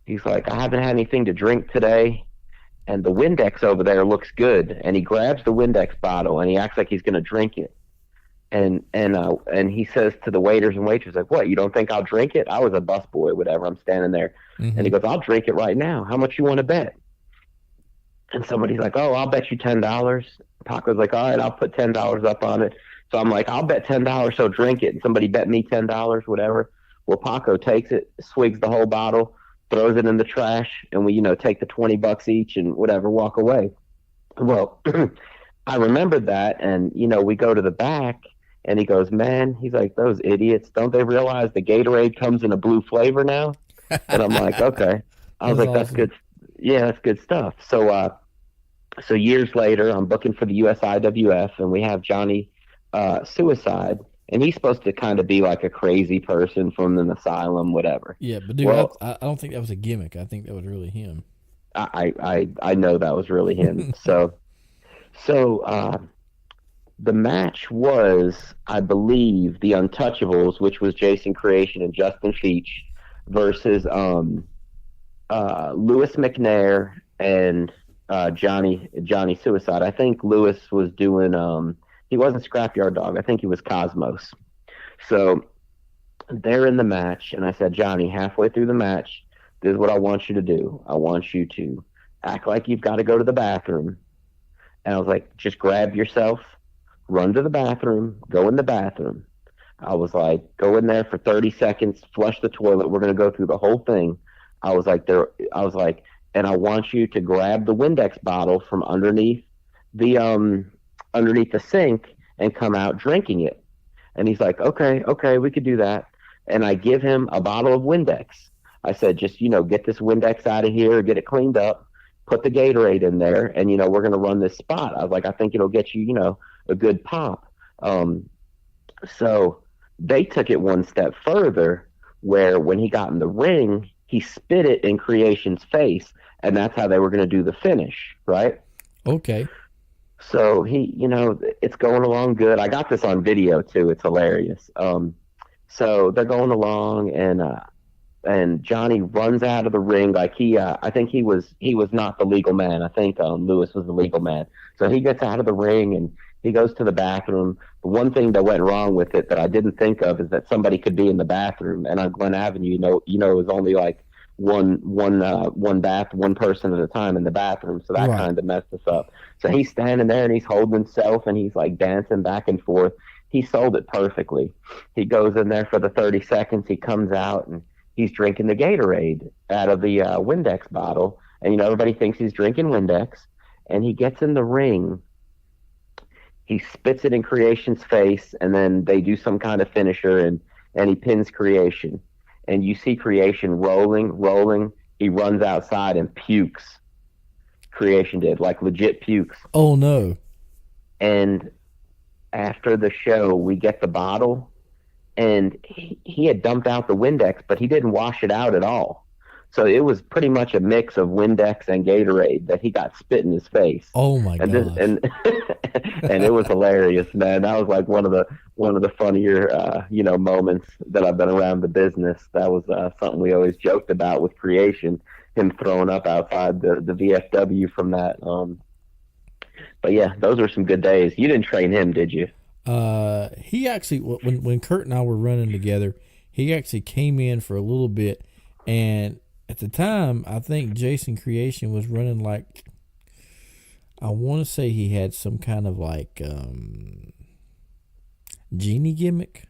he's like, "I haven't had anything to drink today, and the Windex over there looks good." And he grabs the Windex bottle and he acts like he's going to drink it. And he says to the waiters and waitresses, like, "What, you don't think I'll drink it?" I was a busboy, whatever. I'm standing there. Mm-hmm. And he goes, "I'll drink it right now. How much you want to bet?" And somebody's like, "Oh, I'll bet you $10. Paco's like, "All right, I'll put $10 up on it." So I'm like, "I'll bet $10, so drink it." And somebody bet me $10, whatever. Well, Paco takes it, swigs the whole bottle, throws it in the trash, and we, take the $20 each and whatever, walk away. Well, I remembered that, and, we go to the back, and he goes, "Man," he's like, "those idiots, don't they realize the Gatorade comes in a blue flavor now?" And I'm like, okay. I was like, "That's awesome. good. Yeah, that's good stuff." So years later, I'm booking for the USIWF, and we have Johnny Suicide, and he's supposed to kind of be like a crazy person from an asylum, whatever. Yeah, but dude, well, I don't think that was a gimmick. I think that was really him. I know that was really him. So the match was, I believe, the Untouchables, which was Jason Creation and Justin Feach, versus Louis McNair and Johnny Suicide. I think Louis was doing he wasn't Scrapyard Dog. I think he was Cosmos. So they're in the match, and I said, "Johnny, halfway through the match, this is what I want you to do. I want you to act like you've got to go to the bathroom." And I was like, "Just grab yourself, run to the bathroom, go in the bathroom." I was like, "Go in there for 30 seconds, flush the toilet. We're going to go through the whole thing." I was like, "And I want you to grab the Windex bottle from underneath the sink and come out drinking it." And he's like, okay, we could do that. And I give him a bottle of Windex. I said, "Just, get this Windex out of here, get it cleaned up, put the Gatorade in there, and, we're going to run this spot." I was like, "I think it'll get you, a good pop." So they took it one step further, where when he got in the ring, he spit it in Creation's face, and that's how they were going to do the finish, right? Okay. So he, it's going along good. I got this on video too. It's hilarious. So they're going along, and Johnny runs out of the ring like I think he was not the legal man. I think Louis was the legal man. So he gets out of the ring and he goes to the bathroom. The one thing that went wrong with it that I didn't think of is that somebody could be in the bathroom, and on Glen Avenue, it was only like one person at a time in the bathroom, so that kind of messed us up. So he's standing there and he's holding himself and he's like dancing back and forth. He sold it perfectly. He goes in there for the 30 seconds. He comes out and he's drinking the Gatorade out of the Windex bottle, and everybody thinks he's drinking Windex. And he gets in the ring. He spits it in Creation's face, and then they do some kind of finisher, and he pins Creation. And you see Creation rolling. He runs outside and pukes. Creation did, like legit pukes. Oh, no. And after the show, we get the bottle, and he had dumped out the Windex, but he didn't wash it out at all. So it was pretty much a mix of Windex and Gatorade that he got spit in his face. Oh my god! And it was hilarious, man. That was like one of the funnier moments that I've been around the business. That was something we always joked about with Creation, him throwing up outside the VFW from that. But yeah, those were some good days. You didn't train him, did you? He actually, when Kurt and I were running together, he actually came in for a little bit, and at at the time, I think Jason Creation was running like, I want to say he had some kind of like genie gimmick,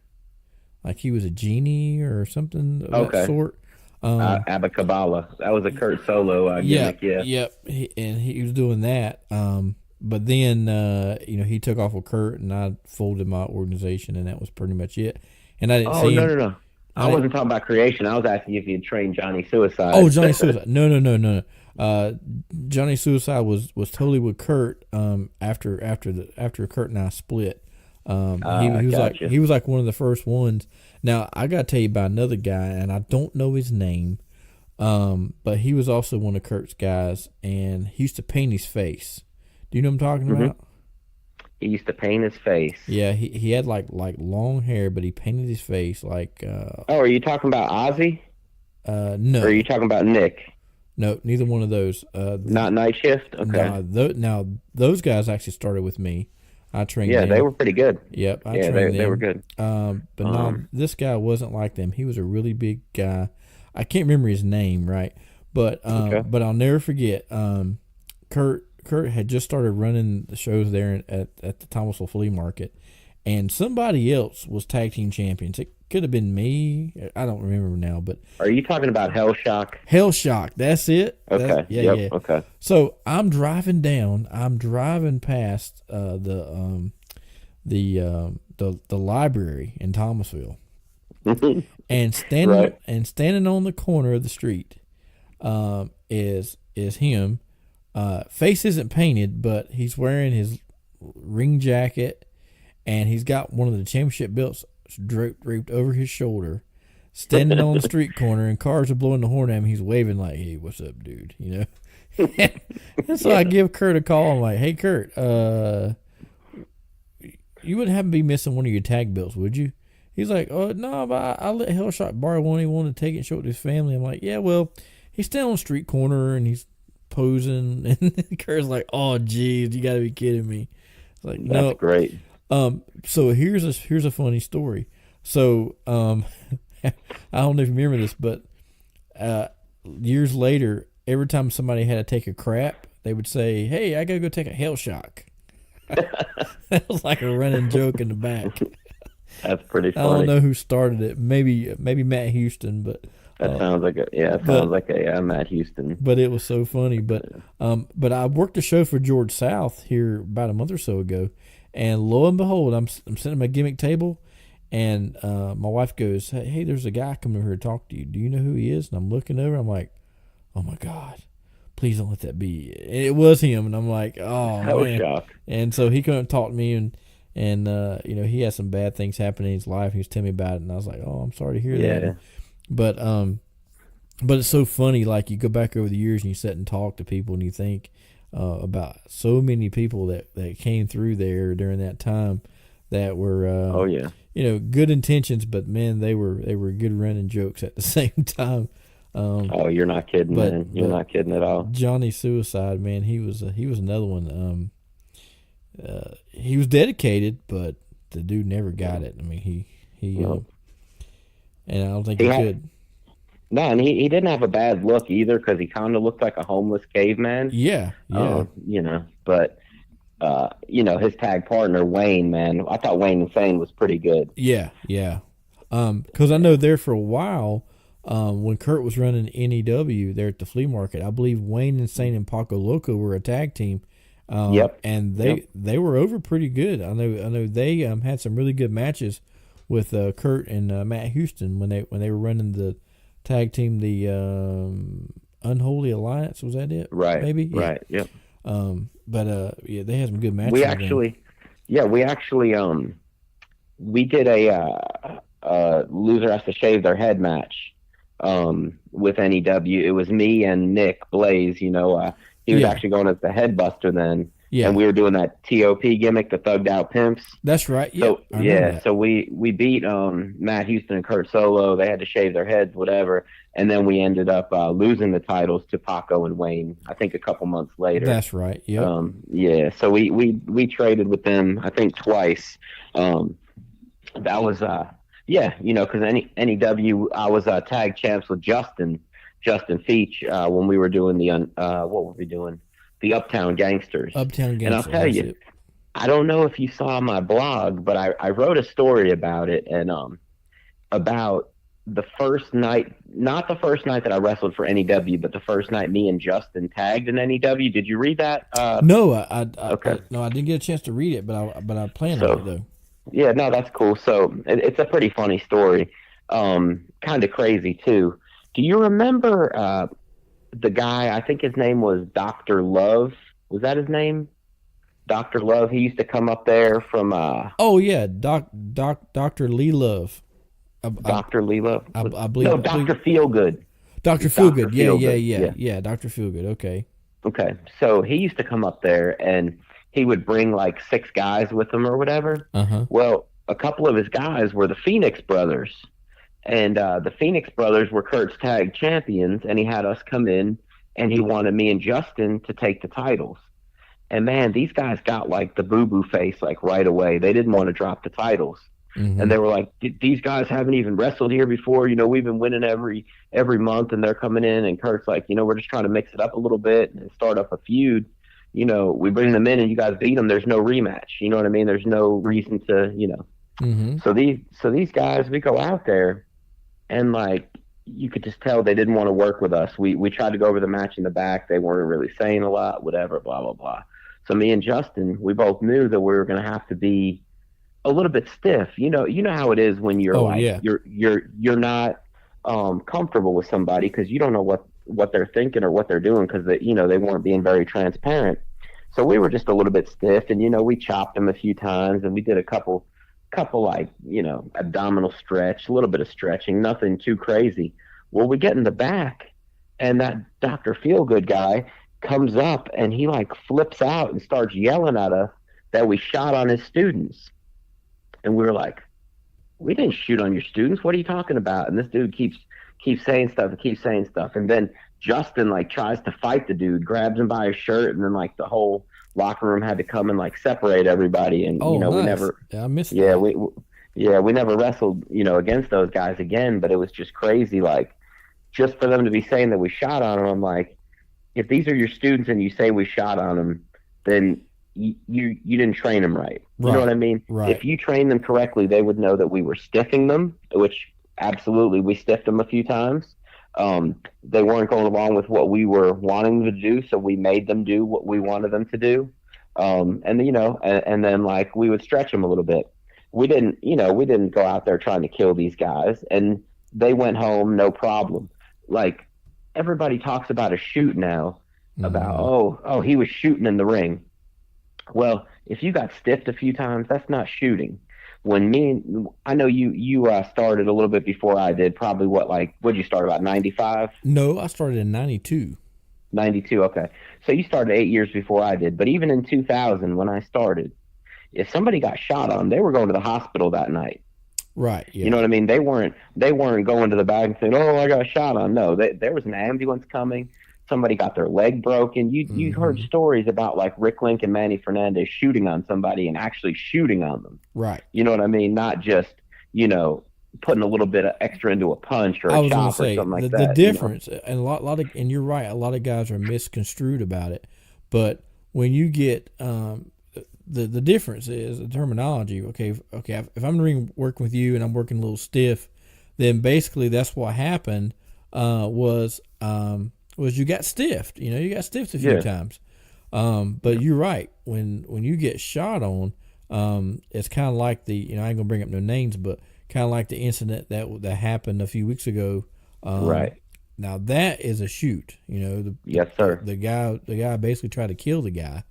like he was a genie or something of that sort. Abacabala. That was a Kurt Solo gimmick. Yeah. Yep. He was doing that. But then he took off with Kurt, and I folded my organization, and that was pretty much it. And I didn't see him. No. I wasn't talking about Creation. I was asking if you'd trained Johnny Suicide. Oh, Johnny Suicide. No. Johnny Suicide was totally with Kurt. After Kurt and I split, he was like one of the first ones. Now I gotta tell you about another guy, and I don't know his name, but he was also one of Kurt's guys, and he used to paint his face. Do you know what I'm talking about? He used to paint his face. Yeah, he had like long hair, but he painted his face like. Are you talking about Ozzy? No. Or are you talking about Nick? No, neither one of those. Not Night Shift? Okay. Now, those guys actually started with me. I trained them. Yeah, they were pretty good. Yep, I trained them. They were good. But no, this guy wasn't like them. He was a really big guy. I can't remember his name, right? But but I'll never forget. Kurt had just started running the shows there at the Thomasville Flea Market, and somebody else was tag team champions. It could have been me. I don't remember now, but are you talking about Hellshock? Hellshock, that's it. Okay. Yeah. Okay. So I'm driving past the library in Thomasville, and standing on the corner of the street, is him. Face isn't painted, but he's wearing his ring jacket, and he's got one of the championship belts draped over his shoulder, standing on the street corner, and cars are blowing the horn at him. He's waving like, "Hey, what's up, dude?" And so I give Kurt a call. I'm like, "Hey, Kurt, you wouldn't happen to be missing one of your tag belts, would you?" He's like, "Oh, no, but I let Hellshot borrow one. He wanted to take it and show it to his family." I'm like, "Yeah, well, he's standing on the street corner, and he's posing." And Kurt's like, "Oh, geez, you got to be kidding me." It's like, no. That's great. So here's a funny story. So I don't know if you remember this, but years later, every time somebody had to take a crap, they would say, "Hey, I gotta go take a hell shock." That was like a running joke in the back. That's pretty funny. I don't know who started it. Maybe Matt Houston, but that sounds like a Matt Houston. But it was so funny. But I worked a show for George South here about a month or so ago, and lo and behold, I'm sitting at my gimmick table, and my wife goes, "Hey, there's a guy coming over here to talk to you. Do you know who he is?" And I'm looking over, I'm like, "Oh my God, please don't let that be." And it was him, and I'm like, "Oh man!" Shock. And so he couldn't talk to me, and he had some bad things happen in his life. He was telling me about it, and I was like, "Oh, I'm sorry to hear that." But it's so funny. Like, you go back over the years and you sit and talk to people, and you think about so many people that came through there during that time that were good intentions, but man, they were good running jokes at the same time. You're not kidding, man. You're not kidding at all. Johnny Suicide, man, he was another one. He was dedicated, but the dude never got it. I mean, he and I don't think he could. No, and he didn't have a bad look either, because he kind of looked like a homeless caveman. Yeah. But his tag partner Wayne, man, I thought Wayne Insane was pretty good. Yeah. Because I know there for a while, when Kurt was running NEW there at the flea market, I believe Wayne Insane and Paco Loco were a tag team. And they were over pretty good. I know they had some really good matches with Kurt and Matt Houston when they were running the tag team, the Unholy Alliance. Was that it? Right. Maybe. Yeah. Right. Yep. They had some good matches. We actually we did a loser has to shave their head match with NEW. It was me and Nick Blaze. He was actually going as the headbuster then. Yeah. And we were doing that T.O.P gimmick, the thugged out pimps. That's right. So we beat Matt Houston and Kurt Solo. They had to shave their heads, whatever. And then we ended up losing the titles to Paco and Wayne, I think a couple months later. That's right. Yep. So we traded with them, I think, twice. That was because NEW, I was tag champs with Justin. Justin Feach when we were doing what were we doing? The Uptown Gangsters. Uptown Gangster. And I'll tell you, I don't know if you saw my blog, but I wrote a story about it, and about the first night, not the first night that I wrestled for NEW, but the first night me and Justin tagged in NEW. Did you read that? No, Okay. no, I didn't get a chance to read it, but I plan on it though. Yeah, no, that's cool. So it's a pretty funny story, kind of crazy too. Do you remember the guy? I think his name was Dr. Love. Was that his name? Dr. Love. He used to come up there from. Oh yeah, Dr. Lee Love. Dr. Lee Love. I believe. No, Dr. Feelgood. Dr. Feelgood. Yeah. Dr. Feelgood. Okay. Okay. So he used to come up there, and he would bring like 6 guys with him or whatever. Uh-huh. Well, a couple of his guys were the Phoenix Brothers, and the Phoenix Brothers were Kurt's tag champions, and he had us come in, and he wanted me and Justin to take the titles. And man, these guys got like the boo-boo face like right away. They didn't want to drop the titles. Mm-hmm. And they were like, these guys haven't even wrestled here before. We've been winning every month, and they're coming in. And Kurt's like, we're just trying to mix it up a little bit and start up a feud. We bring them in and you guys beat them. There's no rematch. You know what I mean? There's no reason to, Mm-hmm. So these guys, we go out there, and like you could just tell they didn't want to work with us. We tried to go over the match in the back. They weren't really saying a lot, whatever, blah, blah, blah. So me and Justin, we both knew that we were going to have to be a little bit stiff. You know how it is when you're you're not comfortable with somebody because you don't know what they're thinking or what they're doing because they weren't being very transparent. So we were just a little bit stiff, and we chopped them a few times, and we did a couple like abdominal stretch, a little bit of stretching, nothing too crazy. Well, we get in the back, and that Dr. Feelgood guy comes up, and he like flips out and starts yelling at us that we shot on his students. And we were like, we didn't shoot on your students. What are you talking about? And this dude keeps saying stuff. And then Justin like tries to fight the dude, grabs him by his shirt, and then like the whole locker room had to come and like separate everybody. And nice. We never. I missed. Yeah, we never wrestled against those guys again. But it was just crazy, like just for them to be saying that we shot on them. I'm like, if these are your students and you say we shot on them, then you didn't train them right. You know what I mean? Right. If you trained them correctly, they would know that we were stiffing them, which absolutely we stiffed them a few times. They weren't going along with what we were wanting them to do, so we made them do what we wanted them to do. And then like we would stretch them a little bit. We didn't go out there trying to kill these guys, and they went home no problem. Like everybody talks about a shoot now, about he was shooting in the ring. Well, if you got stiffed a few times, that's not shooting. I know you started a little bit before I did. Probably what'd you start about 95? No, I started in 92. 92, okay. So you started 8 years before I did. But even in 2000, when I started, if somebody got shot on, they were going to the hospital that night. Right. Yeah. You know what I mean? They weren't going to the bag and saying, "Oh, I got shot on." No, there was an ambulance coming. Somebody got their leg broken. You heard stories about like Rick Link and Manny Fernandez shooting on somebody and actually shooting on them. Right. You know what I mean? Not just, putting a little bit of extra into a punch or a chop or something like that. The difference, and a lot of, and you're right, a lot of guys are misconstrued about it. But when you get the difference is the terminology. Okay. If I'm in the ring working with you and I'm working a little stiff, then basically that's what happened. Was you got stiffed. You got stiffed a few times. But you're right. When you get shot on, it's kind of like the, I ain't gonna bring up no names, but kind of like the incident that happened a few weeks ago. Right. Now that is a shoot. Yes, sir. The guy basically tried to kill the guy.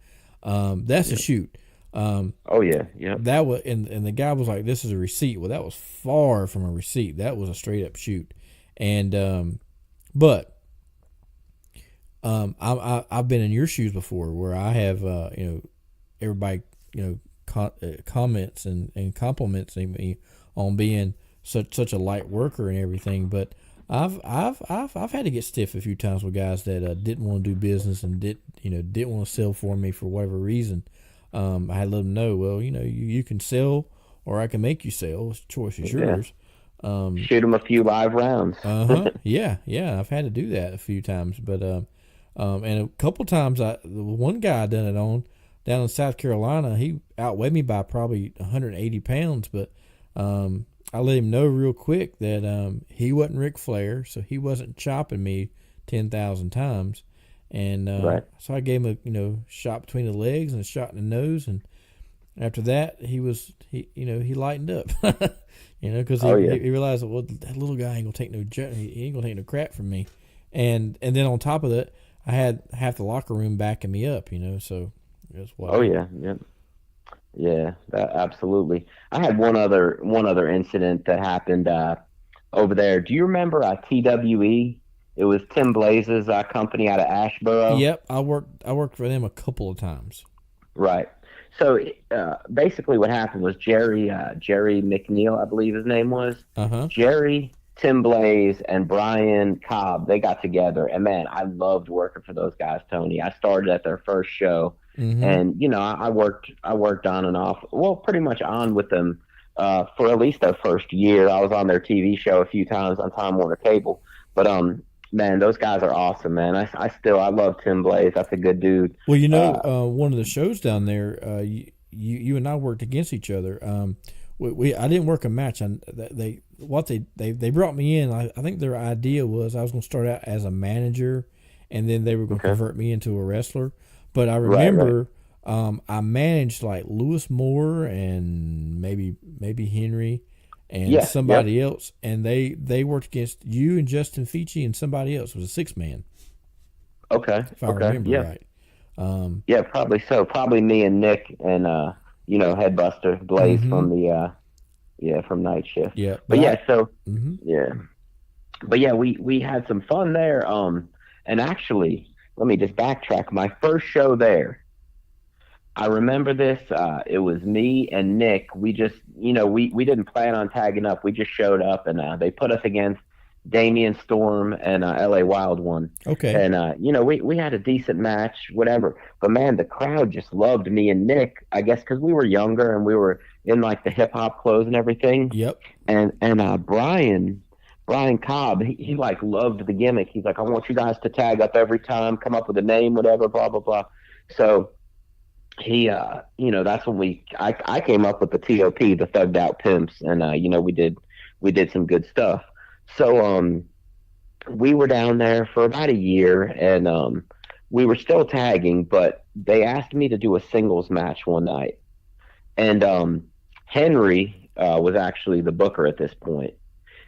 That's a shoot. Oh yeah. That was, and the guy was like, "This is a receipt." Well, that was far from a receipt. That was a straight up shoot. And but I've been in your shoes before, where I have everybody comments and compliments me on being such a light worker and everything, but I've had to get stiff a few times with guys that didn't want to do business and didn't want to sell for me for whatever reason. I had to let them know, well, you can sell or I can make you sell. The choice is yours. Shoot him a few live rounds. Yeah, I've had to do that a few times, but and a couple times one guy I done it on down in South Carolina. He outweighed me by probably 180 pounds, but I let him know real quick that he wasn't Ric Flair, so he wasn't chopping me 10,000 times. And so I gave him a shot between the legs and a shot in the nose, and after that he lightened up, because he realized that, well, that little guy ain't gonna take he ain't gonna take no crap from me, and then on top of that, I had half the locker room backing me up, so that's what. Oh yeah, absolutely. I had one other incident that happened over there. Do you remember TWE? It was Tim Blaze's company out of Ashboro. Yep, I worked for them a couple of times. Right. So basically, what happened was Jerry McNeil, I believe his name was. Jerry, Tim Blaze, and Brian Cobb. They got together, and man, I loved working for those guys. Tony, I started at their first show, and I worked on and off. Well, pretty much on with them for at least their first year. I was on their TV show a few times on Time Warner Cable, but man, those guys are awesome, man. I love Tim Blaze. That's a good dude. Well, one of the shows down there, you and I worked against each other. I didn't work a match. They brought me in. I think their idea was I was going to start out as a manager, and then they were going to convert me into a wrestler. But I remember I managed like Lewis Moore and maybe Henry. And somebody else, and they worked against you and Justin Feachy and somebody else. It was a 6-man. Okay. If I remember right. Yeah, probably so. Probably me and Nick and Headbuster Blaze from the from Night Shift. Yeah. But we had some fun there. And actually, let me just backtrack. My first show there, I remember this. It was me and Nick. We just, we didn't plan on tagging up. We just showed up, and they put us against Damian Storm and LA Wild One. Okay. And, we had a decent match, whatever. But, man, the crowd just loved me and Nick, I guess because we were younger and we were in, like, the hip-hop clothes and everything. Yep. And Brian Cobb, he like, loved the gimmick. He's like, I want you guys to tag up every time, come up with a name, whatever, blah, blah, blah. So he, that's when I came up with the T.O.P, the Thugged Out Pimps, and we did some good stuff. So we were down there for about a year, and we were still tagging, but they asked me to do a singles match one night, and Henry was actually the booker at this point,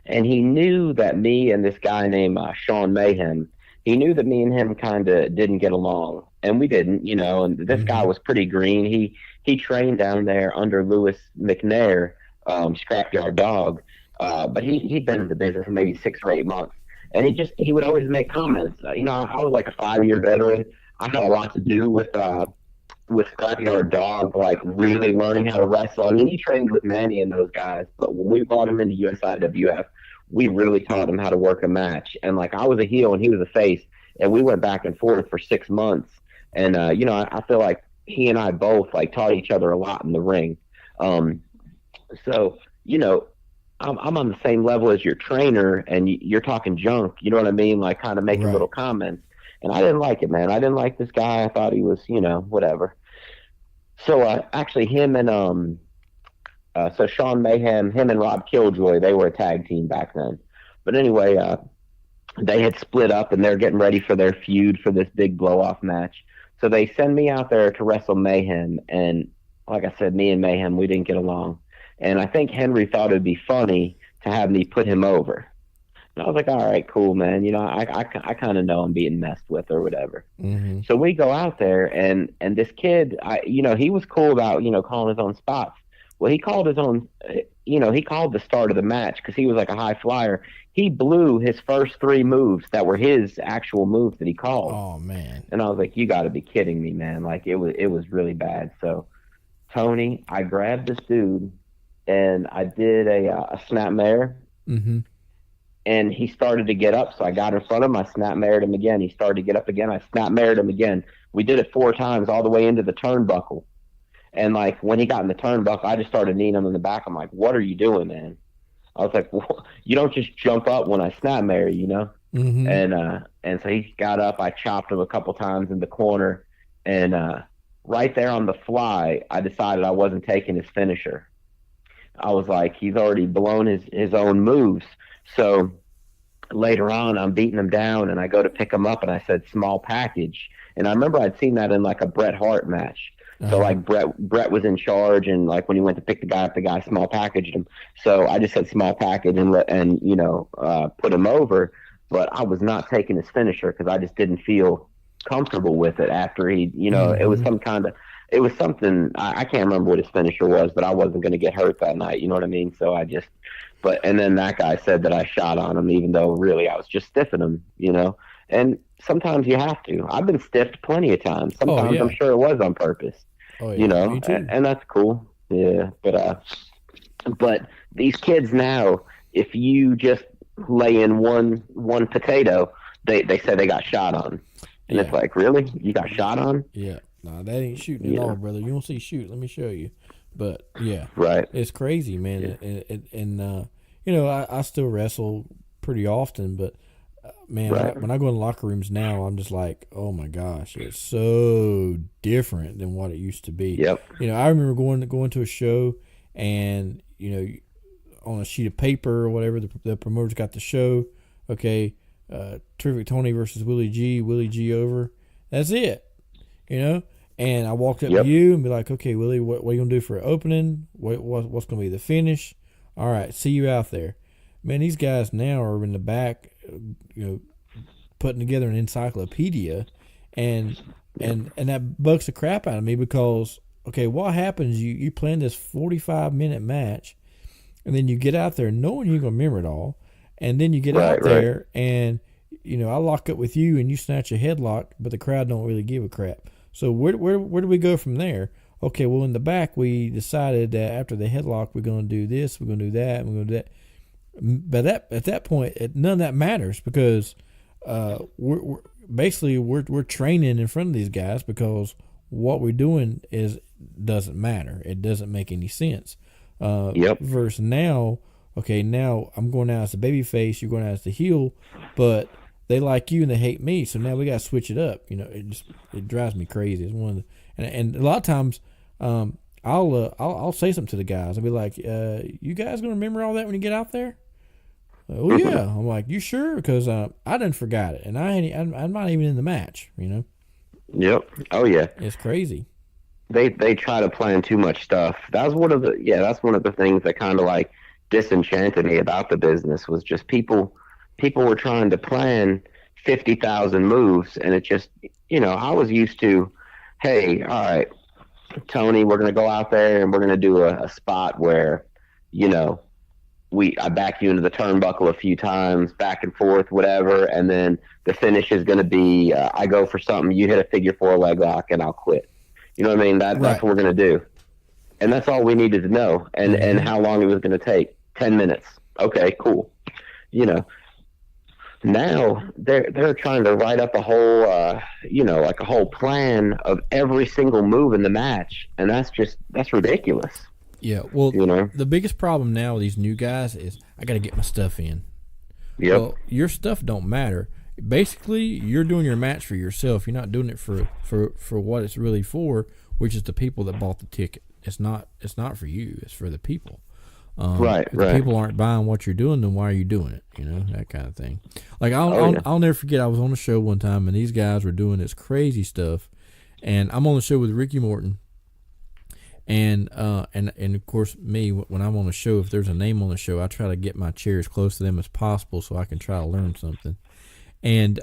and he knew that me and this guy named Sean Mayhem, he knew that me and him kind of didn't get along. And we didn't, and this guy was pretty green. He trained down there under Louis McNair, Scrapyard Dog, but he'd been in the business for maybe 6 or 8 months. And he would always make comments. I was like a 5-year veteran. I had a lot to do with Scrapyard Dog, like really learning how to wrestle. I mean, he trained with Manny and those guys, but when we brought him into USIWF, we really taught him how to work a match. And like, I was a heel and he was a face, and we went back and forth for 6 months. And, I feel like he and I both like taught each other a lot in the ring. So, I'm on the same level as your trainer, and you're talking junk, you know what I mean? Like kind of making little comments. And I didn't like it, man. I didn't like this guy. I thought he was, whatever. So actually him and so Sean Mayhem, him and Rob Killjoy, they were a tag team back then. But anyway, they had split up, and they're getting ready for their feud for this big blow-off match. So they send me out there to wrestle Mayhem, and like I said, me and Mayhem, we didn't get along. And I think Henry thought it would be funny to have me put him over. And I was like, all right, cool, man. I kind of know I'm being messed with or whatever. Mm-hmm. So we go out there, and this kid, he was cool about, calling his own spots. Well, he called his own, he called the start of the match because he was like a high flyer. He blew his first 3 moves that were his actual moves that he called. Oh, man. And I was like, you got to be kidding me, man. Like, it was really bad. So, Tony, I grabbed this dude, and I did a snapmare. Mm-hmm. And he started to get up, so I got in front of him. I snapmared him again. He started to get up again. I snapmared him again. We did it 4 times all the way into the turnbuckle. And, like, when he got in the turnbuckle, I just started kneeing him in the back. I'm like, what are you doing, man? I was like, well, you don't just jump up when I snap Mary, you know? Mm-hmm. And so he got up. I chopped him a couple times in the corner, and right there on the fly, I decided I wasn't taking his finisher. I was like, he's already blown his own moves. So later on, I'm beating him down, and I go to pick him up, and I said small package. And I remember I'd seen that in like a Bret Hart match. So like Bret was in charge, and like when he went to pick the guy up, the guy small packaged him. So I just said small package and put him over. But I was not taking his finisher because I just didn't feel comfortable with it after he, it was something, I can't remember what his finisher was, but I wasn't going to get hurt that night. You know what I mean? So and then that guy said that I shot on him, even though really I was just stiffing him, and sometimes you have to. I've been stiffed plenty of times. Sometimes I'm sure it was on purpose, me too. and that's cool. Yeah. But these kids now, if you just lay in one potato, they say they got shot on. And it's like, really? You got shot on? Yeah. No, that ain't shooting at all, brother. You don't see shoot. Let me show you. But, yeah. Right. It's crazy, man. Yeah. I still wrestle pretty often, but, man, when I go in locker rooms now, I'm just like, oh, my gosh, it's so different than what it used to be. Yep. I remember going to a show and, on a sheet of paper or whatever, the promoters got the show. Okay, Terrific Tony versus Willie G over. That's it, And I walked up to you and be like, okay, Willie, what are you gonna do for an opening? What's gonna be the finish? All right, see you out there. Man, these guys now are in the back, putting together an encyclopedia, and that bugs the crap out of me because, okay, what happens? You plan this 45-minute match. And then you get out there knowing you're going to remember it all. And then you get out there and, I lock up with you and you snatch a headlock, but the crowd don't really give a crap. So where do we go from there? Okay, well, in the back, we decided that after the headlock, we're going to do this, we're going to do that, and we're going to do that. But at that point, none of that matters because we're training in front of these guys because what we're doing doesn't matter. It doesn't make any sense. Versus now, okay, now I'm going out as the baby face, you're going out as the heel, but they like you and they hate me, so now we got to switch it up. It drives me crazy. It's one of the, and a lot of times, I'll say something to the guys. I'll be like, you guys gonna remember all that when you get out there? Oh yeah. I'm like, you sure? Because I done forgot it, and I'm not even in the match. Yep. Oh yeah. It's crazy. They try to plan too much stuff. That's one of the things that kind of like disenchanted me about the business was just people were trying to plan 50,000 moves, and it just, I was used to, hey, all right, Tony, we're going to go out there and we're going to do a spot where, I back you into the turnbuckle a few times, back and forth, whatever, and then the finish is going to be, I go for something, you hit a figure 4 leg lock, and I'll quit. You know what I mean? That's what we're going to do. And that's all we needed to know. And how long it was going to take. 10 minutes. Okay, cool. Now they're trying to write up a whole, like a whole plan of every single move in the match. And that's ridiculous. Yeah. Well, the biggest problem now with these new guys is I got to get my stuff in. Yep. Well, your stuff don't matter. Basically, you're doing your match for yourself. You're not doing it for what it's really for, which is the people that bought the ticket. It's not for you. It's for the people. Right. If the people aren't buying what you're doing, then why are you doing it? That kind of thing. Like I'll never forget. I was on a show one time, and these guys were doing this crazy stuff, and I'm on the show with Ricky Morton, and of course me when I'm on a show, if there's a name on the show, I try to get my chair as close to them as possible so I can try to learn something. And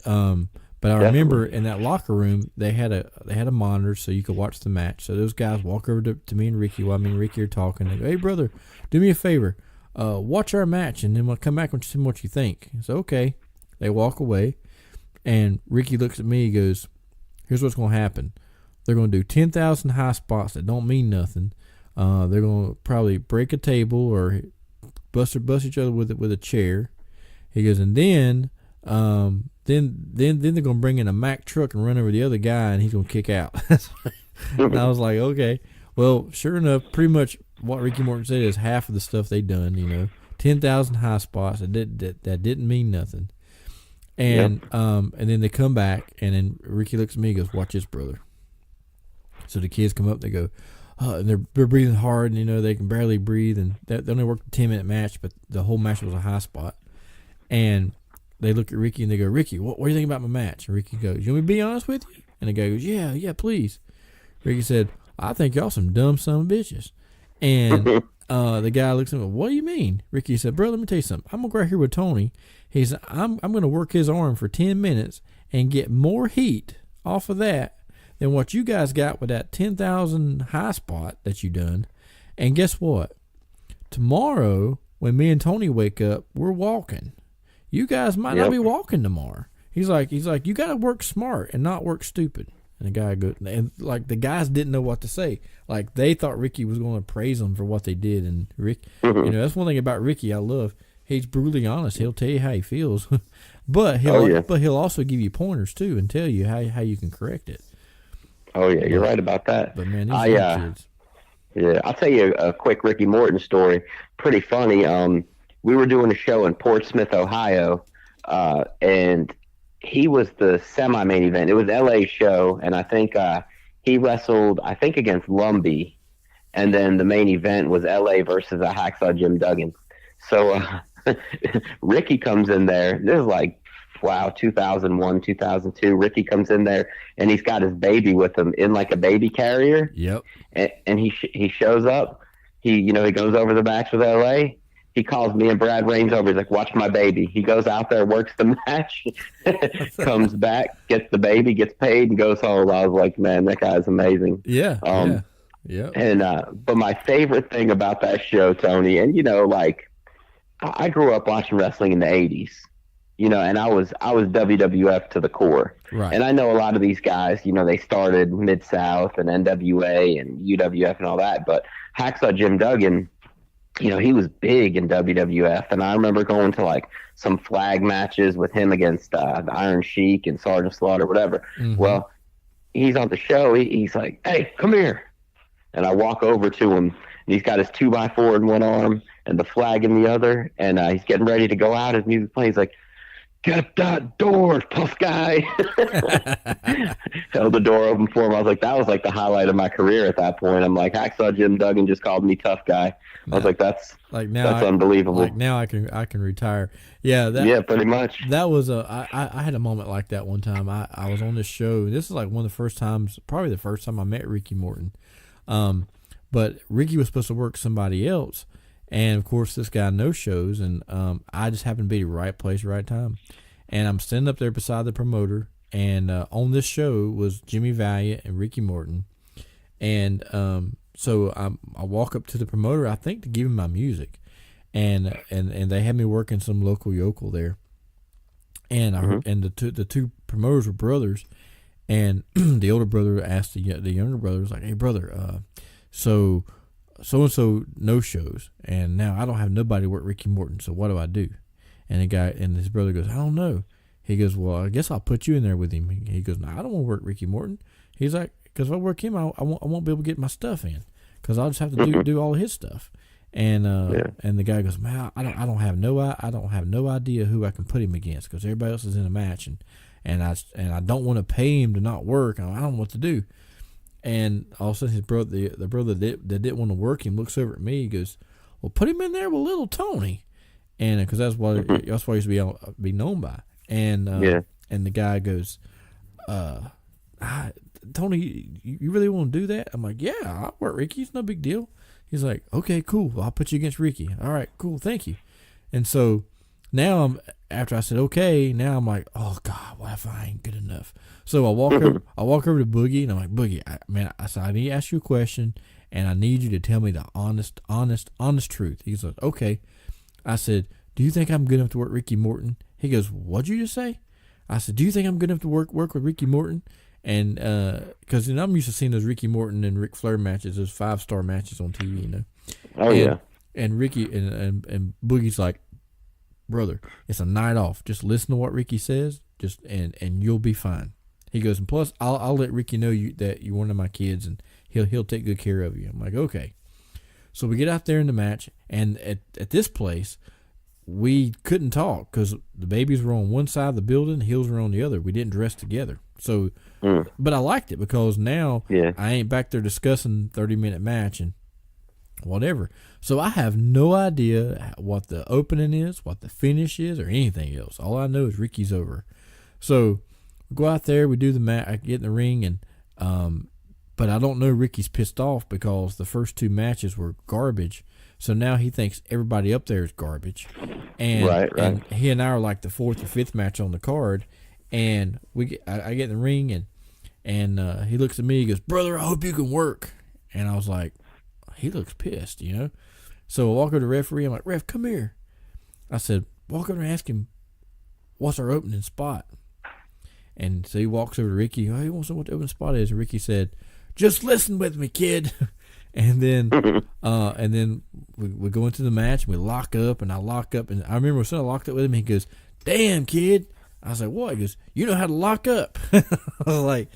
but I remember in that locker room they had a monitor so you could watch the match. So those guys walk over to me and Ricky while me and Ricky are talking. They go, "Hey brother, do me a favor, watch our match, and then we'll come back and see what you think." So okay, they walk away, and Ricky looks at me. He goes, "Here's what's gonna happen. They're gonna do 10,000 high spots that don't mean nothing. They're gonna probably break a table or bust each other with a chair." He goes, and then they're gonna bring in a Mack truck and run over the other guy, and he's gonna kick out. And I was like, okay, well, sure enough, pretty much what Ricky Morton said is half of the stuff they done. 10,000 high spots that didn't mean nothing. And and then they come back, and then Ricky looks at me and goes, "Watch this, brother." So the kids come up, they go, and they're breathing hard, and they can barely breathe, and they only worked a 10-minute match, but the whole match was a high spot. And they look at Ricky and they go, "Ricky, what do you think about my match?" And Ricky goes, "You want me to be honest with you?" And the guy goes, "Yeah, please." Ricky said, "I think y'all some dumb son of bitches." And the guy looks at him, "What do you mean?" Ricky said, "Bro, let me tell you something. I'm gonna go right here with Tony. He said, I'm gonna work his arm for 10 minutes and get more heat off of that than what you guys got with that 10,000 high spot that you done. And guess what? Tomorrow, when me and Tony wake up, we're walking. You guys might not be walking tomorrow." He's like, "You got to work smart and not work stupid." And the guy goes, and like the guys didn't know what to say. Like they thought Ricky was going to praise them for what they did. And Rick, that's one thing about Ricky I love. He's brutally honest. He'll tell you how he feels, but he'll also give you pointers too and tell you how you can correct it. Oh yeah, you're right about that. But man, these young kids. Yeah, I'll tell you a quick Ricky Morton story. Pretty funny. We were doing a show in Portsmouth, Ohio, and he was the semi-main event. It was LA's show, and I think he wrestled, against Lumbee, and then the main event was LA versus a Hacksaw Jim Duggan. So Ricky comes in there. This is like, 2001, 2002. Ricky comes in there, and he's got his baby with him in like a baby carrier. Yep. And he shows up. He goes over the match with LA. He calls me and Brad Reigns over. He's like, "Watch my baby." He goes out there, works the match, comes back, gets the baby, gets paid, and goes home. I was like, man, that guy's amazing. Yeah. Yeah. And but my favorite thing about that show, Tony, and I grew up watching wrestling in the 80s. And I was WWF to the core. Right. And I know a lot of these guys, they started Mid-South and NWA and UWF and all that, but Hacksaw Jim Duggan, he was big in WWF, and I remember going to like some flag matches with him against the Iron Sheik and Sergeant Slaughter, whatever. Mm-hmm. Well, he's on the show. He's like, "Hey, come here." And I walk over to him, and he's got his 2x4 in one arm and the flag in the other, and he's getting ready to go out. His music's playing. He's like, "Get that door, tough guy." Held the door open for him. I was like, that was like the highlight of my career at that point. I'm like, Hacksaw Jim Duggan just called me tough guy. I was like, that's unbelievable. Like now I can retire. Yeah. Yeah, pretty much. That was I had a moment like that one time. I was on this show. This is like one of the first times, probably the first time I met Ricky Morton. But Ricky was supposed to work somebody else. And of course, this guy no shows, and I just happened to be the right place, right time. And I'm standing up there beside the promoter, and on this show was Jimmy Valiant and Ricky Morton. And so I walk up to the promoter, I think to give him my music, and they had me working some local yokel there. And I heard, and the two promoters were brothers, and the older brother asked the younger brother, was like, "Hey brother, so and so no shows, and now I don't have nobody to work Ricky Morton, so what do I do?" And the guy and his brother goes, "I don't know." He goes, "Well, I guess I'll put you in there with him." He goes, "No, I don't want to work Ricky Morton." He's like, "Because if I work him, I won't be able to get my stuff in, because I'll just have to do all his stuff." And and the guy goes, "Man, I don't have no idea who I can put him against, because everybody else is in a match, and I don't want to pay him to not work. I don't know what to do." And all of a sudden, his brother, the brother that didn't want to work him, looks over at me. He goes, "Well, put him in there with little Tony," and because that's what he used to be known by. And and the guy goes, "Tony, you really want to do that?" I'm like, "Yeah, I'll work Ricky. It's no big deal." He's like, "Okay, cool. Well, I'll put you against Ricky." "All right, cool. Thank you." And so now after I said okay, now I'm like, "Oh God, what if I ain't good enough?" So I walk over to Boogie, and I'm like, "Boogie, I said, I need to ask you a question, and I need you to tell me the honest truth." He's like, "Okay." I said, "Do you think I'm good enough to work Ricky Morton?" He goes, "What'd you just say?" I said, "Do you think I'm good enough to work with Ricky Morton?" And because I'm used to seeing those Ricky Morton and Ric Flair matches, those 5-star matches on TV, Oh yeah. And Ricky and Boogie's like, "Brother, it's a night off. Just listen to what Ricky says, and you'll be fine." He goes, "And plus, I'll let Ricky know that you're one of my kids, and he'll take good care of you." I'm like, "Okay." So we get out there in the match, and at this place, we couldn't talk because the babies were on one side of the building, the heels were on the other. We didn't dress together. So, but I liked it because now I ain't back there discussing 30-minute match and whatever. So I have no idea what the opening is, what the finish is, or anything else. All I know is Ricky's over. So we go out there, we do the match, I get in the ring, and but I don't know Ricky's pissed off because the first 2 matches were garbage. So now he thinks everybody up there is garbage. And, and he and I are like the 4th or 5th match on the card. And I get in the ring, and he looks at me, he goes, "Brother, I hope you can work." And I was like, he looks pissed, you know. So I walk over to the referee, I'm like, "Ref, come here." I said, "Walk over and ask him, what's our opening spot?" And so he walks over to Ricky. "Oh, he wants to know what the opening spot is." And Ricky said, "Just listen with me, kid." And then we go into the match, and we lock up, and I lock up. And I remember when I locked up with him, he goes, "Damn, kid." I was like, "What?" He goes, "You know how to lock up." I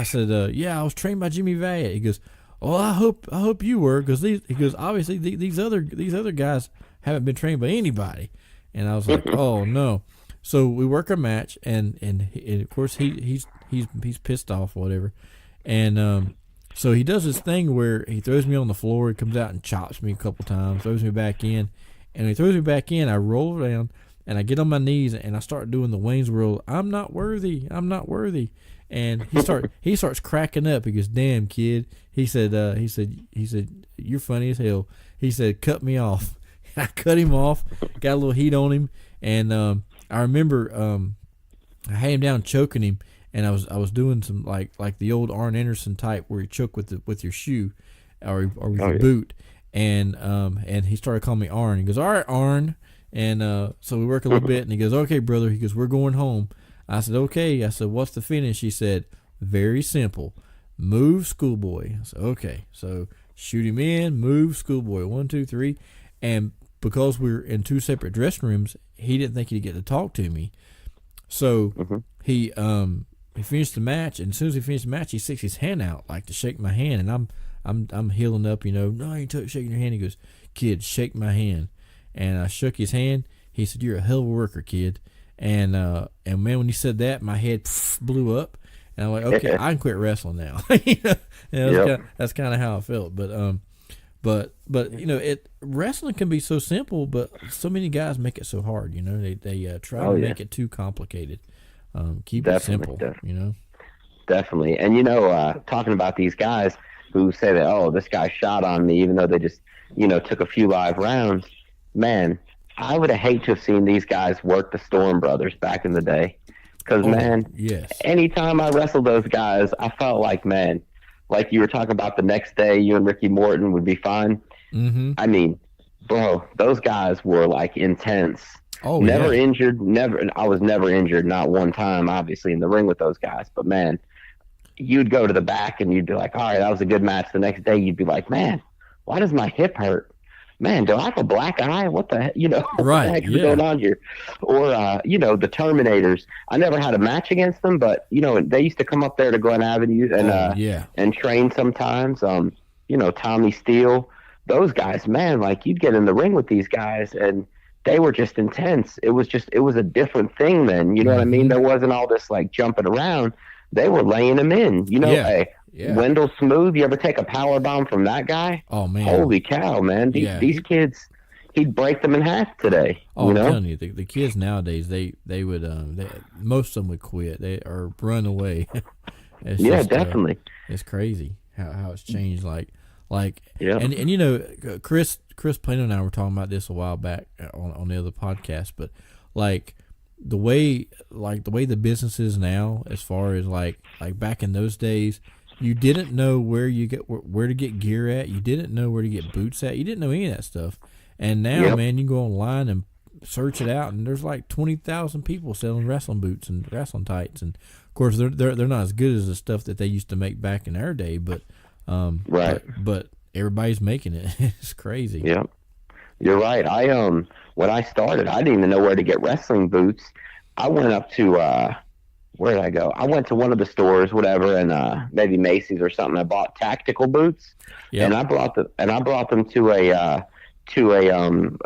said, "Yeah, I was trained by Jimmy Valiant." He goes, "Well, I hope you were, because obviously these other guys haven't been trained by anybody." And I was like, "Oh no." So we work our match, and of course he's pissed off or whatever, and so he does this thing where he throws me on the floor. He comes out and chops me a couple times, throws me back in, and when he throws me back in, I roll around and I get on my knees and I start doing the Wayne's World. I'm not worthy. And he starts cracking up. He goes, "Damn, kid." He said, "You're funny as hell." He said, "Cut me off." And I cut him off, got a little heat on him, and I remember I had him down choking him, and I was doing some like the old Arn Anderson type where you choke with your shoe or with your boot, and he started calling me Arn. He goes, "All right, Arn." And so we work a little bit, and he goes, "Okay, brother." He goes, "We're going home." I said, "Okay." I said, "What's the finish?" He said, "Very simple. Move, schoolboy." I said, "Okay." So shoot him in, move, schoolboy. 1, 2, 3. And because we were in 2 separate dressing rooms, he didn't think he'd get to talk to me. So he finished the match, and as soon as he finished the match, he sticks his hand out like to shake my hand, and I'm healing up, you know. "No, you ain't shaking your hand." He goes, "Kid, shake my hand." And I shook his hand. He said, "You're a hell of a worker, kid." And man, when he said that, my head blew up, and I'm like, "Okay, I can quit wrestling now." That's kind of how I felt. But you know, wrestling can be so simple, but so many guys make it so hard. You know, they try to make it too complicated. Keep it simple. You know, definitely. And you know, talking about these guys who say that, "Oh, this guy shot on me," even though they just took a few live rounds. Man, I would have hated to have seen these guys work the Storm Brothers back in the day. Because, anytime I wrestled those guys, I felt like, man, like you were talking about the next day, you and Ricky Morton would be fine. Mm-hmm. I mean, bro, those guys were, like, intense. Oh, never injured. I was never injured, not one time, obviously, in the ring with those guys. But, man, you'd go to the back and you'd be like, all right, that was a good match. The next day, you'd be like, man, why does my hip hurt? Man, do I have a black eye? What the heck, what the heck is going on here? Or, the Terminators. I never had a match against them, but, they used to come up there to Glen Avenue and train sometimes. Tommy Steele, those guys, man, like you'd get in the ring with these guys and they were just intense. It was a different thing then. You know what I mean? There wasn't all this like jumping around. They were laying them in, Hey, Wendell Smooth, you ever take a power bomb from that guy? Oh man! Holy cow, man! These kids, he'd break them in half today. Oh, I'm telling you, the kids nowadays, they would most of them would quit, or run away. Definitely. It's crazy how it's changed. And Chris Plano and I were talking about this a while back on the other podcast, but like the way the business is now, as far as like back in those days. You didn't know where to get gear at. You didn't know where to get boots at. You didn't know any of that stuff. And now, man, you go online and search it out, and there's like 20,000 people selling wrestling boots and wrestling tights. And of course, they're not as good as the stuff that they used to make back in our day. But but everybody's making it. It's crazy. Yeah, you're right. When I started, I didn't even know where to get wrestling boots. I went up to where where did I go? I went to one of the stores, whatever, and maybe Macy's or something. I bought tactical boots, Yep. and I brought them to a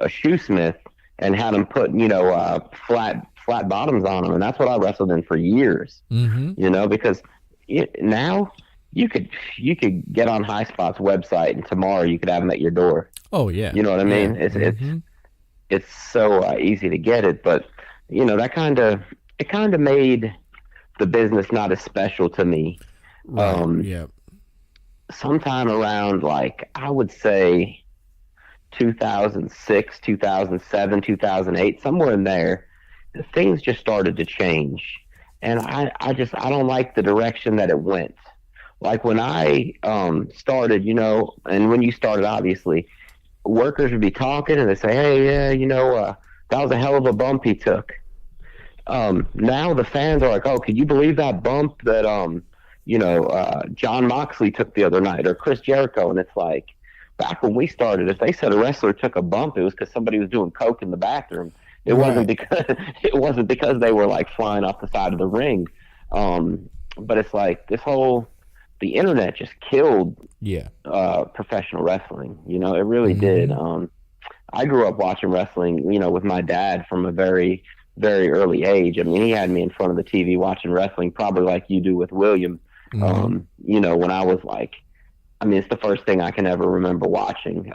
shoesmith and had them put flat bottoms on them, and that's what I wrestled in for years. Mm-hmm. Because now you could get on High Spot's website, and tomorrow you could have them at your door. Oh yeah. You know what I mean? Mm-hmm. It's so easy to get it, but that kind of made the business not as special to me. Right. Yeah. Sometime around, like, I would say 2006, 2007, 2008, somewhere in there, things just started to change. And I don't like the direction that it went. Like when I started, and when you started, obviously, workers would be talking and they say, hey, yeah, that was a hell of a bump he took. Now the fans are like, oh, can you believe that bump that John Moxley took the other night, or Chris Jericho? And it's like, back when we started, if they said a wrestler took a bump, it was because somebody was doing coke in the bathroom. It wasn't because they were like flying off the side of the ring. But it's like the internet just killed professional wrestling. It really did. I grew up watching wrestling, with my dad from a very, very early age. I mean, he had me in front of the TV watching wrestling, probably like you do with William. When I was like, it's the first thing I can ever remember watching.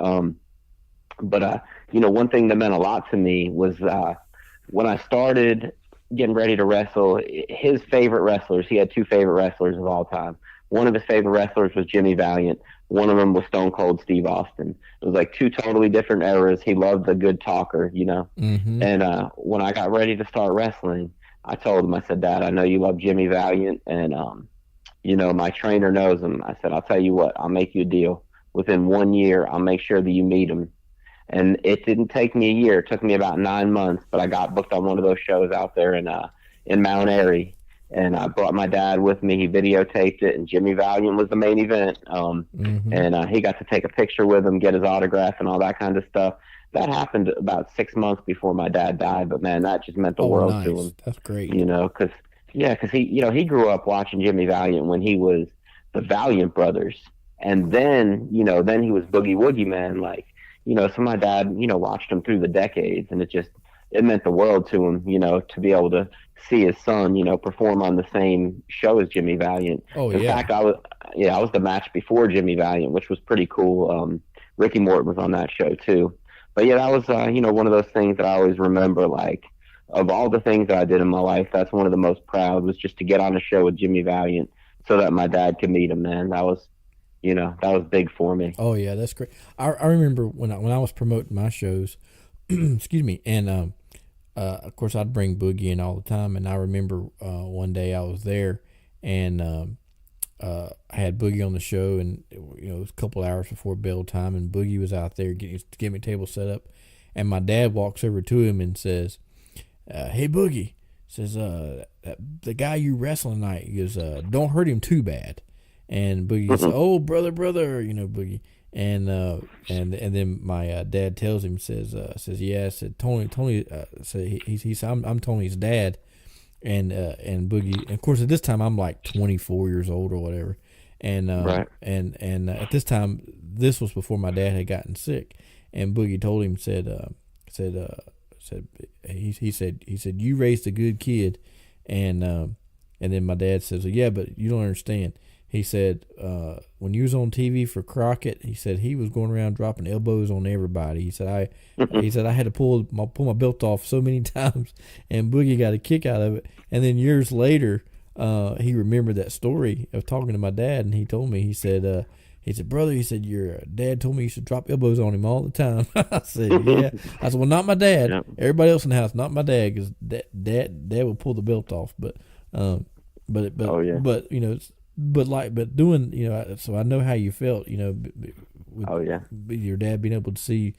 But one thing that meant a lot to me was when I started getting ready to wrestle, his favorite wrestlers, he had two favorite wrestlers of all time. One of his favorite wrestlers was Jimmy Valiant. One of them was Stone Cold Steve Austin. It was like two totally different eras. He loved the good talker, Mm-hmm. And when I got ready to start wrestling, I told him, I said, Dad, I know you love Jimmy Valiant, and my trainer knows him. I said, I'll tell you what, I'll make you a deal. Within 1 year, I'll make sure that you meet him. And it didn't take me a year. It took me about 9 months, but I got booked on one of those shows out there in Mount Airy. And I brought my dad with me. He videotaped it, and Jimmy Valiant was the main event. And he got to take a picture with him, get his autograph, and all that kind of stuff. That happened about 6 months before my dad died, but man, that just meant the world to him. That's great. Because he grew up watching Jimmy Valiant when he was the Valiant Brothers, and then he was Boogie Woogie Man, like. So my dad, watched him through the decades, and it meant the world to him, to be able to see his son, perform on the same show as Jimmy Valiant. Oh, In fact, I was the match before Jimmy Valiant, which was pretty cool. Ricky Morton was on that show too. But yeah, that was, one of those things that I always remember, like, of all the things that I did in my life, that's one of the most proud, was just to get on a show with Jimmy Valiant so that my dad could meet him, man. That was big for me. Oh yeah, that's great. I remember when I was promoting my shows, excuse me, and of course I'd bring Boogie in all the time. And I remember one day I was there, and I had Boogie on the show, and it was a couple hours before bell time, and Boogie was out there getting me table set up, and my dad walks over to him and says, "Hey Boogie," says, "the guy you wrestling tonight," he goes, "don't hurt him too bad." And Boogie says, "Oh, brother, Boogie," and then my dad tells him, says, "Yeah," said Tony, said he's I'm Tony's dad, and Boogie, and of course at this time I'm like 24 years old or whatever, and right. and at this time, this was before my dad had gotten sick, and Boogie told him, he said you raised a good kid, and then my dad says, "Well, yeah, but you don't understand." He said, when you was on TV for Crockett, he said he was going around dropping elbows on everybody. He said I had to pull my belt off so many times, and Boogie got a kick out of it. And then years later, he remembered that story of talking to my dad, and he told me, he said, "Brother," he said, "your dad told me you should drop elbows on him all the time." I said, "Yeah." I said, "Well, not my dad. Yep. Everybody else in the house, not my dad, because dad will pull the belt off." But oh, yeah. But doing, so I know how you felt, with your dad being able to see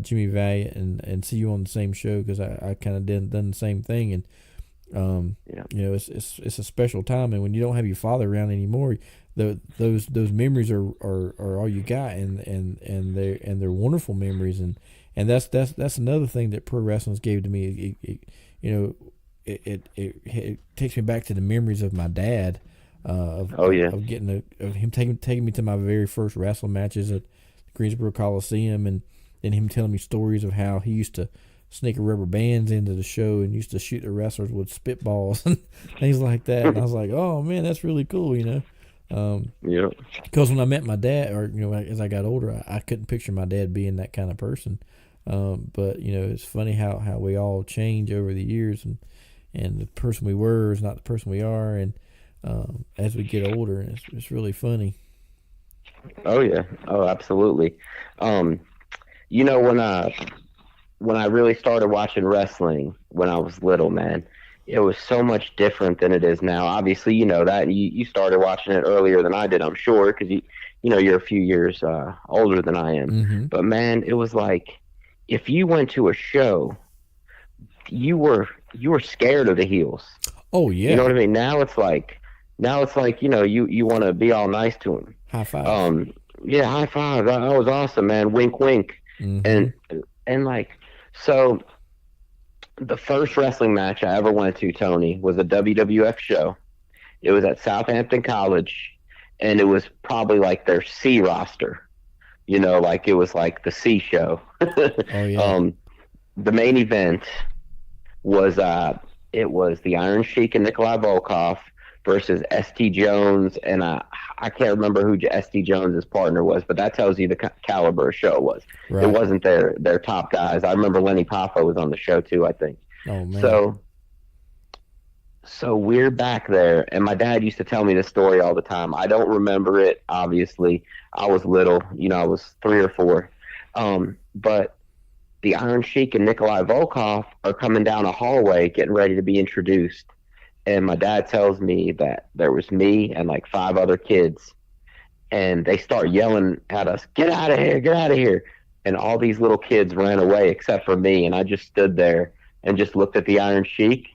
Jimmy Valiant and see you on the same show, because I kind of done the same thing, and it's a special time, and when you don't have your father around anymore, those memories are all you got, and they're wonderful memories, and that's another thing that pro wrestling's gave to me. it takes me back to the memories of my dad. Of him taking me to my very first wrestling matches at Greensboro Coliseum, and then him telling me stories of how he used to sneak rubber bands into the show and used to shoot the wrestlers with spitballs and things like that. And I was like, oh man, that's really cool, you know. Because when I met my dad, or as I got older, I couldn't picture my dad being that kind of person. But it's funny how we all change over the years, and the person we were is not the person we are, and as we get older, and it's really funny. Oh yeah, oh absolutely. When I really started watching wrestling when I was little, man, it was so much different than it is now. Obviously, you know that, and you started watching it earlier than I did, I'm sure, because you're a few years older than I am. Mm-hmm. But man, it was like if you went to a show, you were scared of the heels. Oh yeah, you know what I mean. Now it's like you want to be all nice to them. High five. Yeah, high five. That was awesome, man. Wink, wink. Mm-hmm. And like, so the first wrestling match I ever went to, Tony, was a WWF show. It was at Southampton College, and it was probably like their C roster. Like it was like the C show. Oh yeah. The main event was it was the Iron Sheik and Nikolai Volkov versus S.T. Jones, and I can't remember who S.T. Jones' partner was, but that tells you the caliber of show it was. Right. It wasn't their top guys. I remember Lenny Papa was on the show too, I think. Oh man. So we're back there, and my dad used to tell me this story all the time. I don't remember it, obviously. I was little, I was 3 or 4. But the Iron Sheik and Nikolai Volkov are coming down a hallway getting ready to be introduced. And my dad tells me that there was me and like 5 other kids, and they start yelling at us, "Get out of here, get out of here." And all these little kids ran away except for me, and I just stood there and just looked at the Iron Sheik,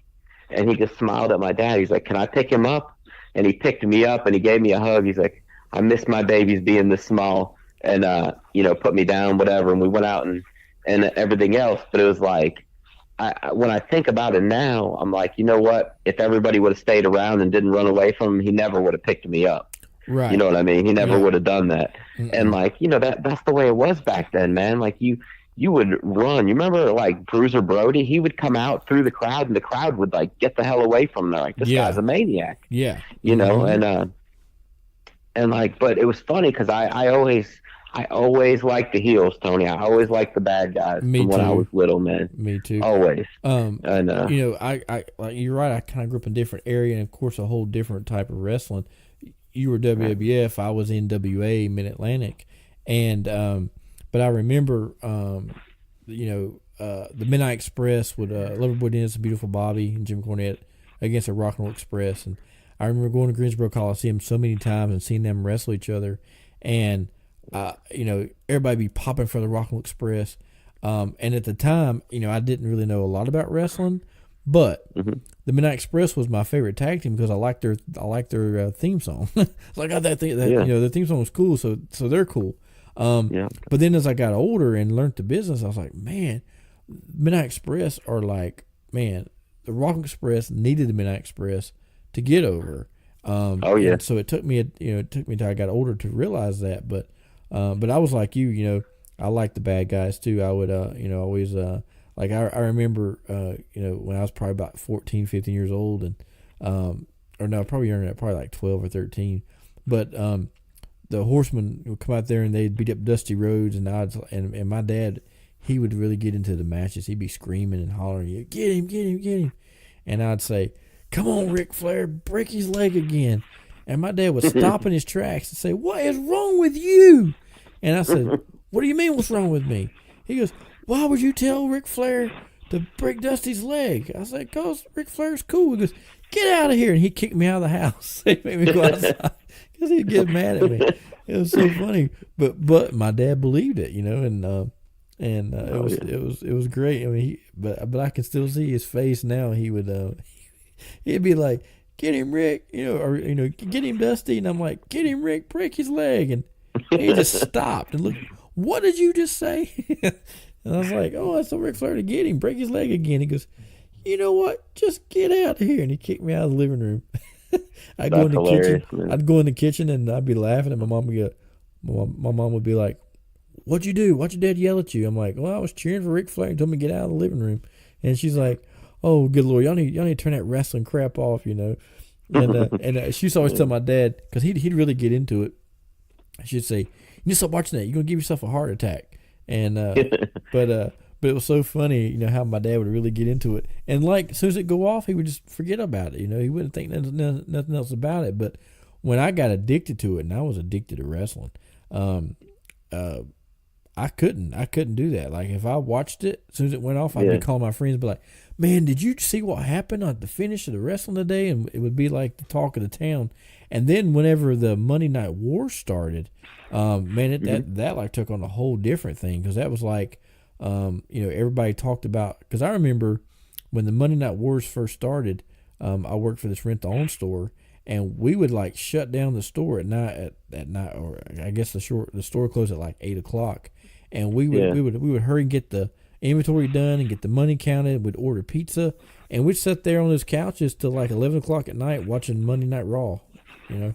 and he just smiled at my dad. He's like, "Can I pick him up?" And he picked me up and he gave me a hug. He's like, "I miss my babies being this small," and put me down, whatever. And we went out and everything else. But it was like, when I think about it now, I'm like, you know what? If everybody would have stayed around and didn't run away from him, he never would have picked me up. Right. You know what I mean? He never would have done that. Mm-mm. And like, that's the way it was back then, man. Like you would run. You remember like Bruiser Brody? He would come out through the crowd, and the crowd would like get the hell away from him. They're like, this guy's a maniac. Yeah. And like, but it was funny because I always liked the heels, Tony. I always liked the bad guys when I was little, man. Me too. Always. And I like you're right. I kind of grew up in a different area, and of course, a whole different type of wrestling. You were WWF. I was NWA, Mid Atlantic, and but I remember, the Midnight Express with Loverboy Dennis, Beautiful Bobby, and Jim Cornette against the Rock and Roll Express, and I remember going to Greensboro Coliseum so many times and seeing them wrestle each other, and everybody be popping for the Rock and Roll Express. And at the time, I didn't really know a lot about wrestling, but the Midnight Express was my favorite tag team because I liked their theme song. So I got that thing the theme song was cool, so they're cool. But then as I got older and learned the business, I was like, man, Midnight Express are like, man, the Rock and Roll Express needed the Midnight Express to get over. And so it took me till I got older to realize that, but I was like you, I like the bad guys too. I would, always, like I remember, when I was probably about 14, 15 years old, and, or no, probably younger than that, probably like 12 or 13. But the Horsemen would come out there and they'd beat up Dusty Rhodes, and and my dad, he would really get into the matches. He'd be screaming and hollering, "Get him, get him, get him!" And I'd say, "Come on, Ric Flair, break his leg again." And my dad would stop in his tracks and say, "What is wrong with you?" And I said, "What do you mean, what's wrong with me?" He goes, "Why would you tell Ric Flair to break Dusty's leg?" I said, "Because Ric Flair's cool." He goes, "Get out of here." And he kicked me out of the house. He made me go outside because he'd get mad at me. It was so funny. But my dad believed it, it was great. I mean, but I can still see his face now. He would, he'd be like, "Get him, Rick," "Get him, Dusty." And I'm like, "Get him, Rick, break his leg." And he just stopped and looked, "What did you just say?" And I was like, "Oh, I told Ric Flair to get him, break his leg again." He goes, you know what? Just get out of here. And he kicked me out of the living room. I'd go That's in the hilarious, kitchen. man. I'd go in the kitchen and I'd be laughing, and my mom would be like, "What'd you do? Why'd your dad yell at you?" I'm like, "Well, I was cheering for Ric Flair and told me to get out of the living room." And she's like, "Oh, good Lord, y'all need to turn that wrestling crap off, you know." And she used to always tell my dad, because he'd really get into it. She'd say, "You need to stop watching that. You're gonna give yourself a heart attack." And but it was so funny, you know, how my dad would really get into it. And like as soon as it go off, he would just forget about it. You know, he wouldn't think nothing else about it. But when I got addicted to it, and I was addicted to wrestling, I couldn't do that. Like if I watched it, as soon as it went off, I'd be calling my friends, be like, "Man, did you see what happened at the finish of the wrestling today?" And it would be like the talk of the town. And then whenever the Monday Night War started, man, that like took on a whole different thing, because that was like, you know, everybody talked about. Because I remember when the Monday Night Wars first started, I worked for this rent-to-own store, and we would like shut down the store at night, or I guess the store closed at like 8:00. And we would hurry and get the inventory done and get the money counted. We'd order pizza, and we'd sit there on those couches till like 11:00 at night watching Monday Night Raw, you know.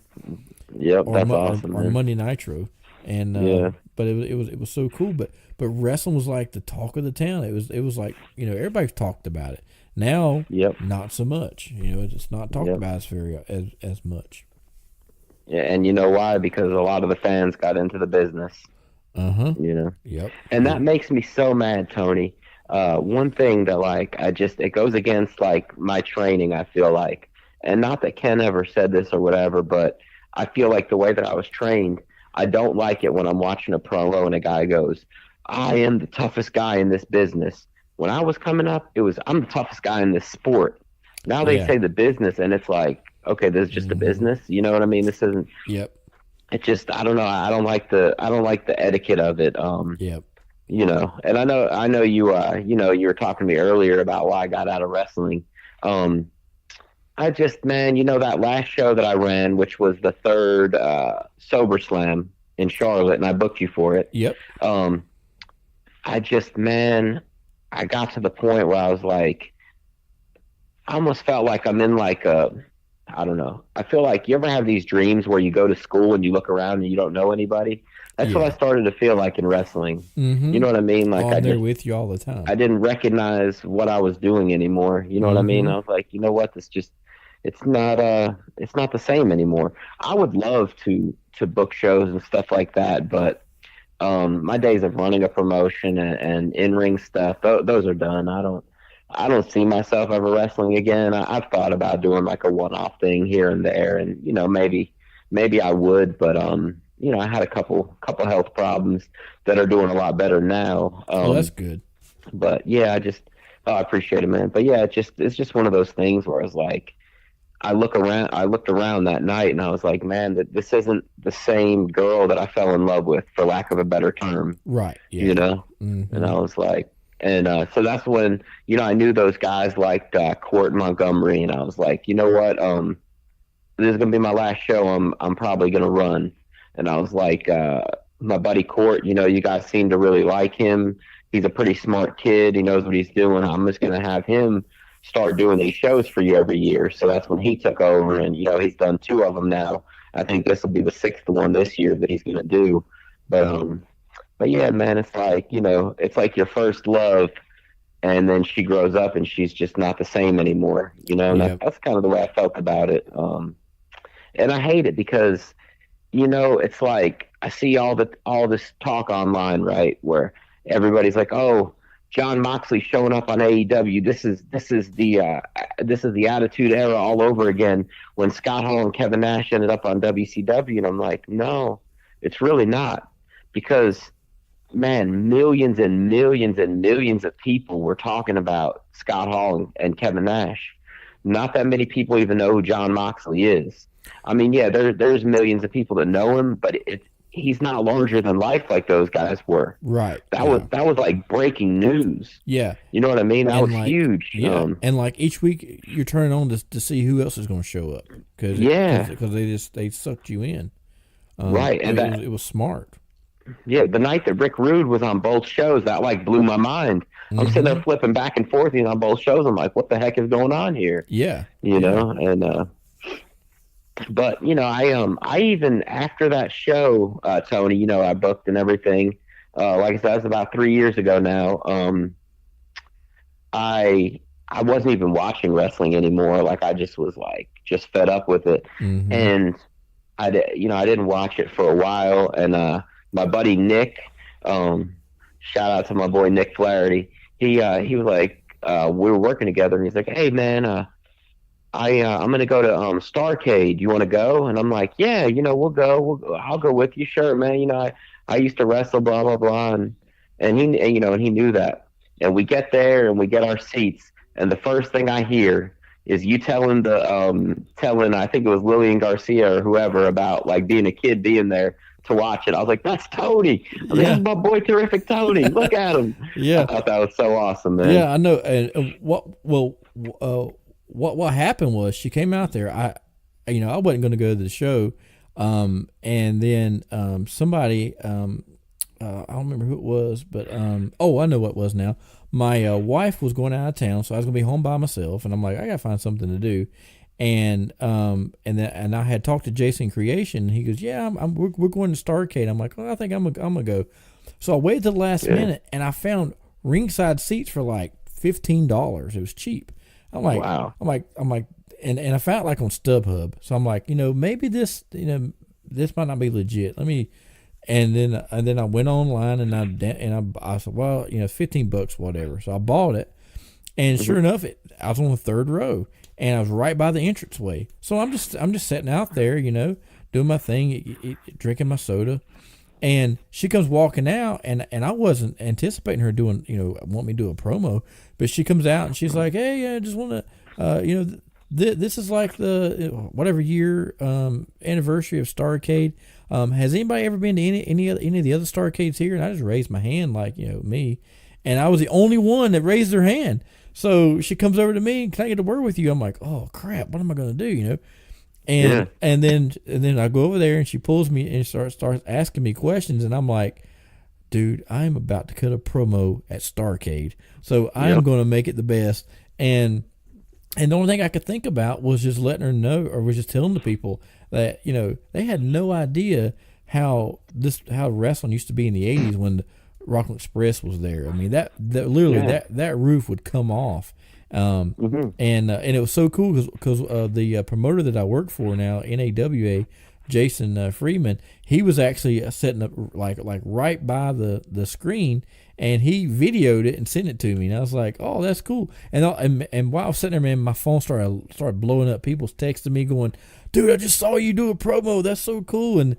Yep, that's awesome. Or Monday Nitro, and but it was so cool. But wrestling was like the talk of the town. It was like, you know, everybody talked about it. Now, not so much. You know, it's not talked about as much. Yeah, and you know why? Because a lot of the fans got into the business. You know. Yep. And that makes me so mad, Tony. One thing that like it goes against like my training, I feel like. And not that Ken ever said this or whatever, but I feel like the way that I was trained, I don't like it when I'm watching a promo and a guy goes, "I am the toughest guy in this business." When I was coming up, it was, "I'm the toughest guy in this sport." Now they say the business, and it's like, okay, this is just a business. You know what I mean? This isn't. Yep. It just, I don't know. I don't like the etiquette of it. You know, and I know you. You know, you were talking to me earlier about why I got out of wrestling. I just, man, you know, that last show that I ran, which was the third Sober Slam in Charlotte, and I booked you for it. Yep. I just, man, I got to the point where I was like, I almost felt like I'm in like I don't know. I feel like, you ever have these dreams where you go to school and you look around and you don't know anybody? That's what I started to feel like in wrestling. You know what I mean? Like, I'm there with you all the time. I didn't recognize what I was doing anymore. You know what I mean? I was like, you know what? It's not the same anymore. I would love to book shows and stuff like that, but my days of running a promotion and in-ring stuff, those are done. I don't see myself ever wrestling again. I've thought about doing like a one-off thing here and there, and you know, maybe I would, but you know, I had a couple health problems that are doing a lot better now. That's good. But yeah, I appreciate it, man. But yeah, it's just one of those things where I was like, I looked around that night and I was like, man, this isn't the same girl that I fell in love with, for lack of a better term. Right. Yeah. You know? And I was like, and so that's when, you know, I knew those guys liked Court and Montgomery, and I was like, you know what? This is gonna be my last show. I'm probably gonna run. And I was like, my buddy Court, you know, you guys seem to really like him. He's a pretty smart kid. He knows what he's doing. I'm just gonna have him start doing these shows for you every year. So that's when he took over, and you know, he's done 2 of them now. I think this will be the 6th one this year that he's gonna do. But yeah, man, it's like, you know, it's like your first love, and then she grows up and she's just not the same anymore, you know. And that's kind of the way I felt about it. And I hate it because, you know, it's like I see all this talk online, right, where everybody's like, "Oh, John Moxley showing up on AEW. This is the Attitude Era all over again." When Scott Hall and Kevin Nash ended up on WCW, and I'm like, no, it's really not, because, man, millions and millions and millions of people were talking about Scott Hall and Kevin Nash. Not that many people even know who John Moxley is. I mean, yeah, there's millions of people that know him, but he's not larger than life like those guys were. Right. That was like breaking news. Yeah. You know what I mean? That was like, huge. Yeah. And like each week you're turning on to see who else is going to show up. Because they sucked you in. Right. And it was smart. Yeah, the night that Rick Rude was on both shows, that like blew my mind. I'm sitting there flipping back and forth, on both shows. I'm like, what the heck is going on here? Yeah. You know, and but I even after that show, Tony, I booked and everything. Like I said, that was about 3 years ago now. I wasn't even watching wrestling anymore. Like I just was like just fed up with it, and I didn't watch it for a while. And my buddy Nick, shout out to my boy Nick Flaherty. He was like, we were working together, and he's like, hey man, I'm gonna go to Starcade. You want to go? And I'm like, yeah, we'll go. I'll go with you, sure, man. I used to wrestle, blah blah blah, and he knew that. And we get there and we get our seats, and the first thing I hear is you telling I think it was Lillian Garcia or whoever about like being a kid being there to watch it. I was like, that's Tony. That's my boy, terrific Tony. Look at him. Yeah, I thought that was so awesome, man. Yeah, I know. And what happened was she came out there. I wasn't going to go to the show, and then somebody, I don't remember who it was, but I know what it was now. My wife was going out of town, so I was going to be home by myself, and I'm like, I got to find something to do. And I had talked to Jason Creation, and he goes, yeah, we're going to Starcade. I'm like, I think I'm gonna go. So I waited to the last minute, and I found ringside seats for like $15. It was cheap. I'm like, wow. I'm like, and I found it like on StubHub. So I'm like, maybe this might not be legit. And then I went online and I said, well, $15, whatever. So I bought it, and sure enough, I was on the third row, and I was right by the entranceway. So I'm just sitting out there, doing my thing, drinking my soda, and she comes walking out, and I wasn't anticipating her doing, want me to do a promo, but she comes out and she's like, hey, I just want to, this is like the whatever year anniversary of Starcade. Has anybody ever been to any of the other Starcades here? And I just raised my hand like, me. And I was the only one that raised their hand. So she comes over to me, can I get a word with you? I'm like, oh crap, what am I going to do? And then I go over there and she pulls me and starts asking me questions. And I'm like, dude, I'm about to cut a promo at Starcade. So I'm going to make it the best. And the only thing I could think about was just letting her know, or was just telling the people that, they had no idea how wrestling used to be in the 80s when the Rockland Express was there. I mean, that roof would come off. And it was so cool because the promoter that I work for now, NAWA, Jason Freeman, he was actually setting up like right by the screen, and he videoed it and sent it to me, and I was like, oh, that's cool. And while I was sitting there, man, my phone started blowing up. People's texting me going, dude, I just saw you do a promo. That's so cool. And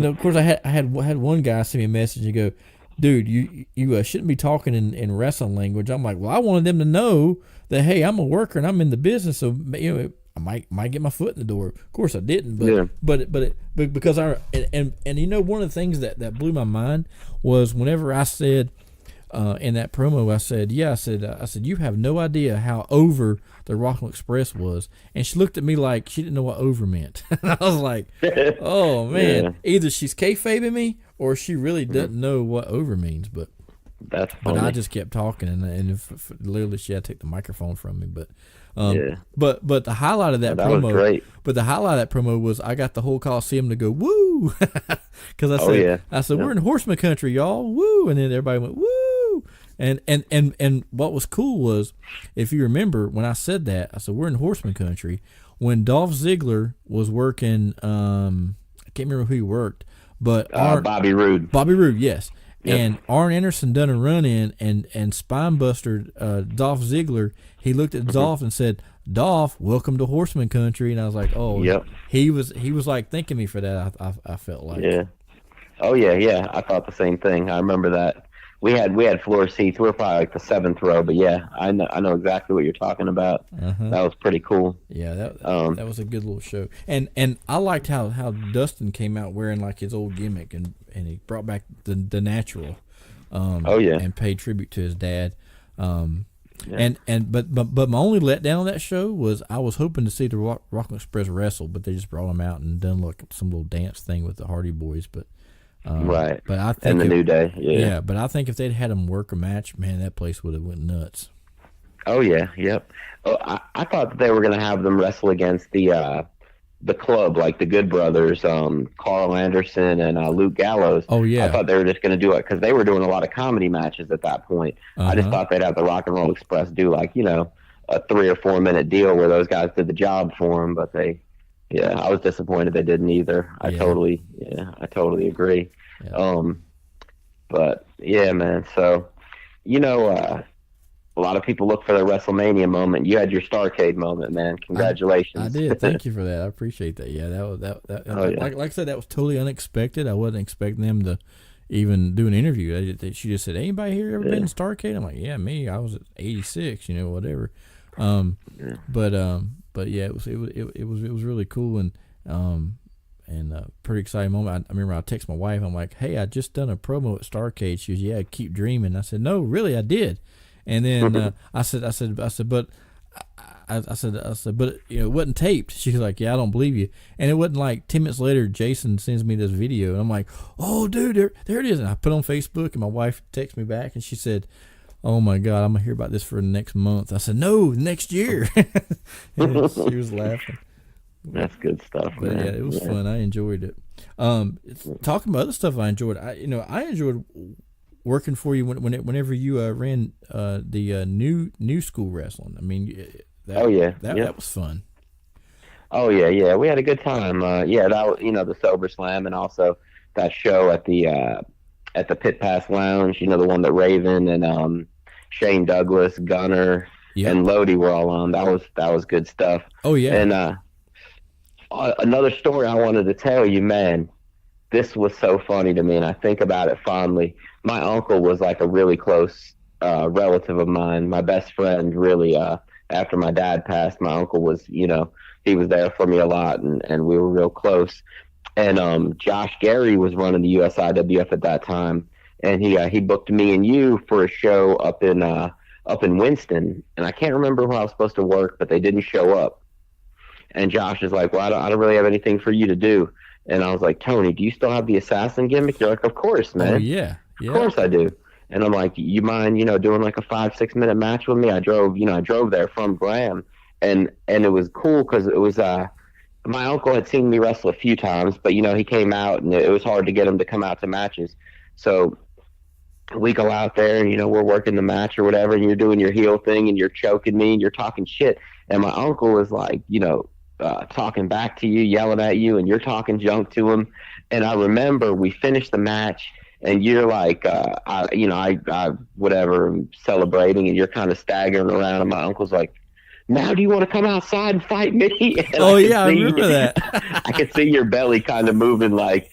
of course I had one guy send me a message and go, dude, you shouldn't be talking in wrestling language. I'm like, well, I wanted them to know that, hey, I'm a worker and I'm in the business, so I might get my foot in the door. Of course I didn't, but because one of the things that blew my mind was whenever I said in that promo, I said, you have no idea how over the Rockland Express was. And she looked at me like she didn't know what over meant. And I was like, oh man, either she's kayfabing me or she really doesn't know what over means. But that's funny. But I just kept talking, and literally she had to take the microphone from me. But but the highlight of that promo, was great. But the highlight of that promo was I got the whole Coliseum to go woo, because I said we're in Horseman country, y'all, woo, and then everybody went woo, and what was cool was, if you remember when I said that, I said we're in Horseman country. When Dolph Ziggler was working, I can't remember who he worked, but Bobby Roode. Bobby Roode, yes. Yep. And Arn Anderson done a run in and spinebustered Dolph Ziggler. He looked at Dolph and said, "Dolph, welcome to Horseman Country." And I was like, "Oh, yep." He was like thanking me for that. I felt like, yeah. I thought the same thing. I remember that we had floor seats. We were probably like the 7th row, but yeah, I know exactly what you're talking about. That was pretty cool. Yeah, that was a good little show. And I liked how Dustin came out wearing like his old gimmick, and he brought back the natural. And paid tribute to his dad. But my only letdown on that show was I was hoping to see the Rockland Express wrestle, but they just brought him out and done like some little dance thing with the Hardy Boys. But Right. But I think and the New Day. Yeah, but I think if they'd had them work a match, man, that place would have went nuts. Oh yeah, yep. Oh, I thought that they were going to have them wrestle against the club, like the Good Brothers, Carl Anderson and Luke Gallows. Oh yeah. I thought they were just going to do it because they were doing a lot of comedy matches at that point. I just thought they'd have the Rock and Roll Express do like a 3 or 4 minute deal where those guys did the job for them, but I was disappointed they didn't either. I totally agree. Yeah. But yeah, man. So a lot of people look for their WrestleMania moment. You had your Starrcade moment, man. Congratulations. I did. Thank you for that. I appreciate that. Yeah, that was like I said, that was totally unexpected. I wasn't expecting them to even do an interview. She just said, "Anybody here ever been in Starrcade?" I'm like, "Yeah, me. I was at 86, whatever." But yeah, it was really cool and a pretty exciting moment. I remember I texted my wife. I'm like, "Hey, I just done a promo at Starrcade." She goes, "Yeah, keep dreaming." I said, "No, really, I did." And then I said, but it wasn't taped. She was like, "Yeah, I don't believe you." And it wasn't like 10 minutes later, Jason sends me this video, and I'm like, "Oh, dude, there it is." And I put it on Facebook, and my wife texted me back, and she said, "Oh my God, I'm gonna hear about this for the next month." I said, "No, next year." And she was laughing. That's good stuff, But man. yeah, it was fun. I enjoyed it. Talking about other stuff, I enjoyed. I enjoyed working for you whenever you ran the new school wrestling. I mean, that was fun. Oh yeah, we had a good time. That was, the Sober Slam, and also that show at the Pit Pass Lounge. The one that Raven and Shane Douglas, Gunner, and Lodi were all on. That was good stuff. Oh yeah. And another story I wanted to tell you, man. This was so funny to me, and I think about it fondly. My uncle was like a really close relative of mine, my best friend, really. After my dad passed, my uncle was, he was there for me a lot, and we were real close. And Josh Gary was running the USIWF at that time, and he booked me and you for a show up in Winston, and I can't remember who I was supposed to work, but they didn't show up. And Josh is like, "Well, I don't really have anything for you to do." And I was like, "Tony, do you still have the assassin gimmick?" You're like, "Of course, man." Oh yeah. Of course I do. And I'm like, "You mind, doing like a 5-6 minute match with me?" I drove there from Graham, and it was cool because it was my uncle had seen me wrestle a few times, but he came out, and it was hard to get him to come out to matches. So we go out there, and we're working the match or whatever, and you're doing your heel thing, and you're choking me, and you're talking shit, and my uncle is like, talking back to you, yelling at you, and you're talking junk to him. And I remember we finished the match, and you're like, I whatever, I'm celebrating, and you're kind of staggering around, and my uncle's like, "Now do you want to come outside and fight me?" And I remember that. I could see your belly kind of moving like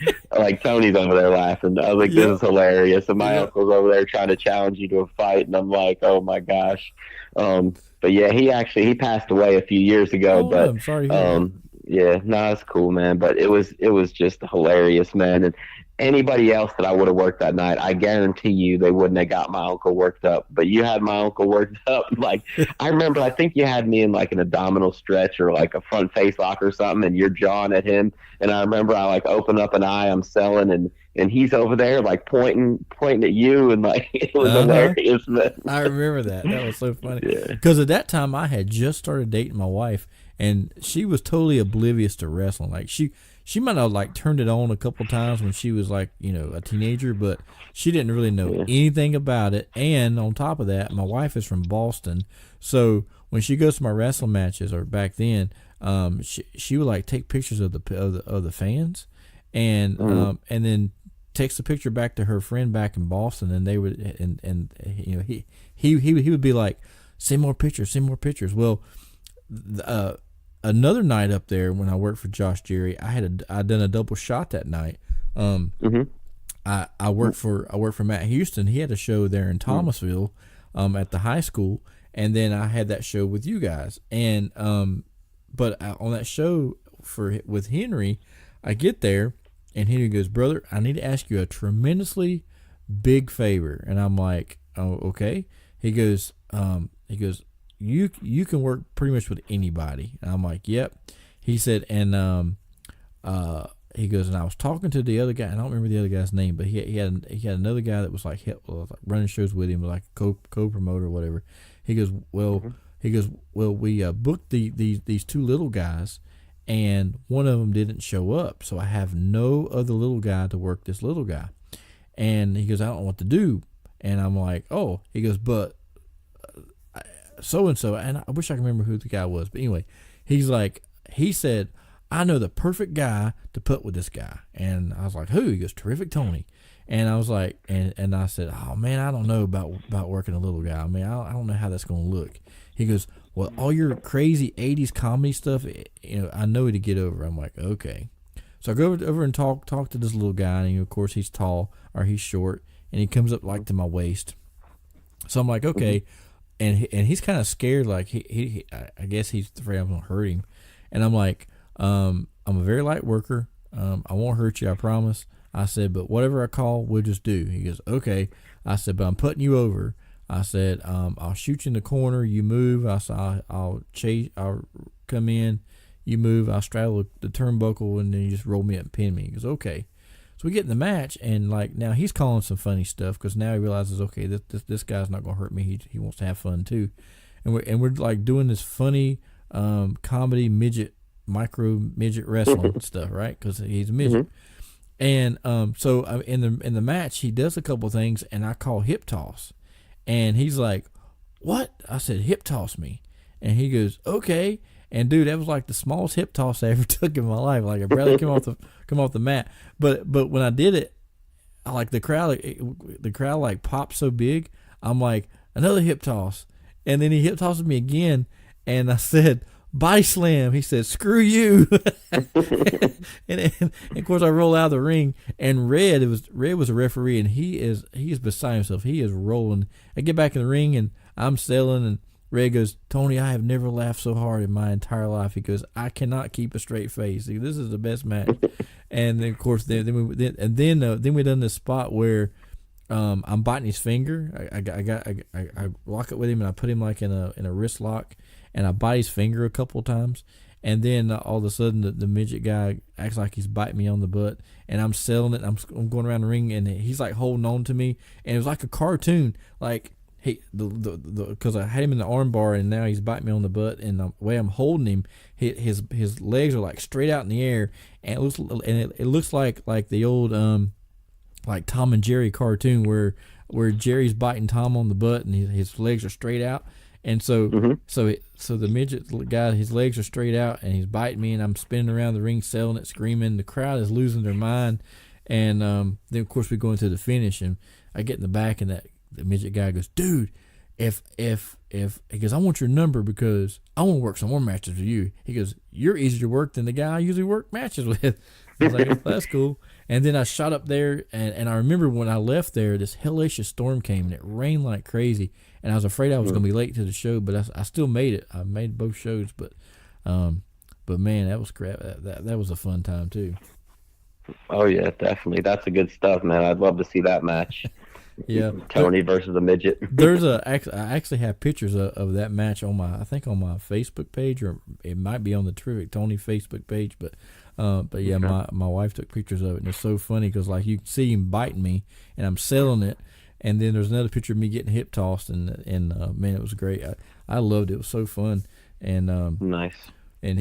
Tony's over there laughing. I was like, "This is hilarious." And my uncle's over there trying to challenge you to a fight, and I'm like, "Oh my gosh." But yeah, he passed away a few years ago. But I'm sorry. It's cool, man. But it was just hilarious, man. And anybody else that I would have worked that night, I guarantee you they wouldn't have got my uncle worked up. But you had my uncle worked up. Like, I remember, I think you had me in like an abdominal stretch or like a front face lock or something, and you're jawing at him. And I remember I like opened up an eye, I'm selling, and he's over there like pointing at you, and like it was hilarious, man. I remember that. That was so funny. Because at that time I had just started dating my wife, and she was totally oblivious to wrestling. Like she might have like turned it on a couple times when she was like, a teenager, but she didn't really know anything about it. And on top of that, my wife is from Boston, so when she goes to my wrestling matches, or back then, she would like take pictures of the fans, and then text a picture back to her friend back in Boston, and they would he would be like, send more pictures. Well, another night up there when I worked for Josh Jerry, I'd done a double shot that night. I worked for Matt Houston. He had a show there in Thomasville, at the high school, and then I had that show with you guys. And but on that show with Henry, I get there, and Henry goes, "Brother, I need to ask you a tremendously big favor." And I'm like, "Oh, okay." He goes, you can work pretty much with anybody. And I'm like, "Yep." He said, and he goes, and I was talking to the other guy, and I don't remember the other guy's name, but he had another guy that was like running shows with him, like a co-promoter or whatever. He goes, well, we booked these two little guys, and one of them didn't show up, so I have no other little guy to work this little guy. And he goes, I don't know what to do. And I'm like, oh. He goes, but so-and-so, and I wish I could remember who the guy was, but anyway, he said, I know the perfect guy to put with this guy. And I was like, who? He goes, Terrific Tony. And I was like, and I said, oh man, I don't know about working a little guy. I mean, I don't know how that's going to look. He goes, well, all your crazy 80s comedy stuff, I know to get over. I'm like, okay. So I go over and talk to this little guy, and of course he's tall, or he's short, and he comes up like to my waist. So I'm like, okay. And he's kind of scared, like I guess he's afraid I'm going to hurt him. And I'm like, I'm a very light worker. I won't hurt you, I promise. I said, but whatever I call, we'll just do. He goes, okay. I said, but I'm putting you over. I said, I'll shoot you in the corner. You move. I said, I'll come in. You move. I'll straddle the turnbuckle, and then you just roll me up and pin me. He goes, okay. So we get in the match, and like now he's calling some funny stuff because now he realizes, okay, this guy's not gonna hurt me. He wants to have fun too, and we're like doing this funny comedy micro midget wrestling stuff, right? Because he's a midget. And so in the match, he does a couple things, and I call hip toss, and he's like, "What?" I said, "Hip toss me," and he goes, "Okay." And dude, that was like the smallest hip toss I ever took in my life. Like I barely come off the mat. But when I did it, I like the crowd like popped so big. I'm like, another hip toss, and then he hip tosses me again, and I said, body slam. He said, screw you. and of course I roll out of the ring, and Red was a referee, and he is beside himself. He is rolling. I get back in the ring, and I'm selling, and Red goes, Tony, I have never laughed so hard in my entire life. He goes, I cannot keep a straight face. This is the best match. And then of course then we done this spot where I'm biting his finger. I lock it with him, and I put him like in a wrist lock, and I bite his finger a couple of times, and then all of a sudden the midget guy acts like he's biting me on the butt, and I'm selling it. I'm going around the ring, and he's like holding on to me, and it was like a cartoon, like because I had him in the arm bar, and now he's biting me on the butt, and the way I'm holding him, his legs are like straight out in the air, and it looks like the old like Tom and Jerry cartoon where Jerry's biting Tom on the butt, and his legs are straight out. And so the midget guy, his legs are straight out, and he's biting me, and I'm spinning around the ring, selling it, screaming. The crowd is losing their mind, and then of course we go into the finish, and I get in the back, and the midget guy goes, dude, if he goes, I want your number because I want to work some more matches with you. He goes, you're easier to work than the guy I usually work matches with. I was like, oh, that's cool. And then I shot up there, and I remember when I left there, this hellacious storm came, and it rained like crazy. And I was afraid I was going to be late to the show, but I still made it. I made both shows, but man, that was crap. That was a fun time too. Oh yeah, definitely. That's a good stuff, man. I'd love to see that match. Yeah, Tony versus the midget. I actually have pictures of that match on my Facebook page, or it might be on the Terrific Tony Facebook page. But yeah, okay. my wife took pictures of it, and it's so funny because like you can see him biting me, and I'm selling it. And then there's another picture of me getting hip tossed, and man, it was great. I loved it. It was so fun. And nice. And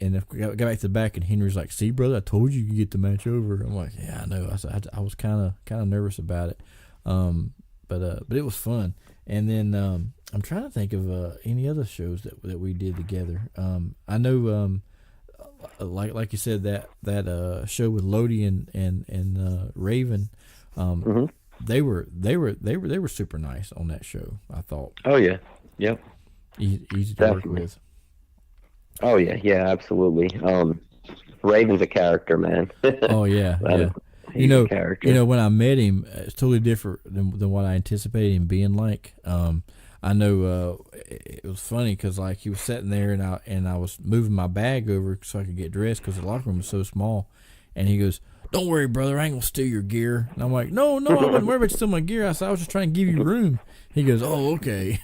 I got back to the back, and Henry's like, "See, brother, I told you could get the match over." I'm like, "Yeah, I know." I was kind of nervous about it, but it was fun. And then I'm trying to think of any other shows that we did together. I know, like you said, that show with Lodi and Raven. They were super nice on that show, I thought. Oh yeah, yep. Easy to work with. Oh yeah, absolutely. Raven's a character, man. Oh yeah, yeah. A character. When I met him, it's totally different than what I anticipated him being like. I know it was funny because like he was sitting there, and I was moving my bag over so I could get dressed because the locker room was so small, and he goes, "Don't worry, brother, I ain't gonna steal your gear." And I'm like, No, I wouldn't worry about you stealing my gear. I said, I was just trying to give you room. He goes, "Oh, okay."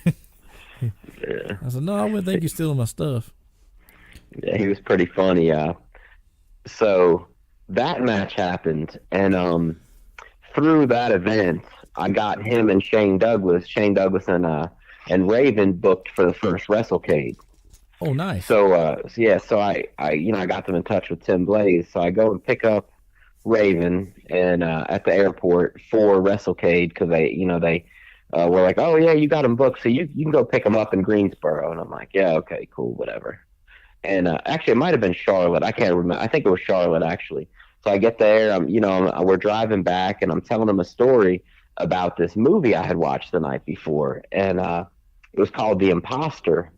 Yeah. I said, "No, I wouldn't think you're stealing my stuff." Yeah, he was pretty funny. So that match happened, and through that event, I got him and Shane Douglas and Raven booked for the first WrestleCade. Oh, nice. So so I got them in touch with Tim Blaze. So I go and pick up Raven and at the airport for WrestleCade because they were like, oh yeah, you got him booked, so you can go pick him up in Greensboro. And I'm like, yeah, okay, cool, whatever. And actually, it might have been Charlotte. I can't remember. I think it was Charlotte actually. So I get there. We're driving back, and I'm telling them a story about this movie I had watched the night before, and it was called The Imposter.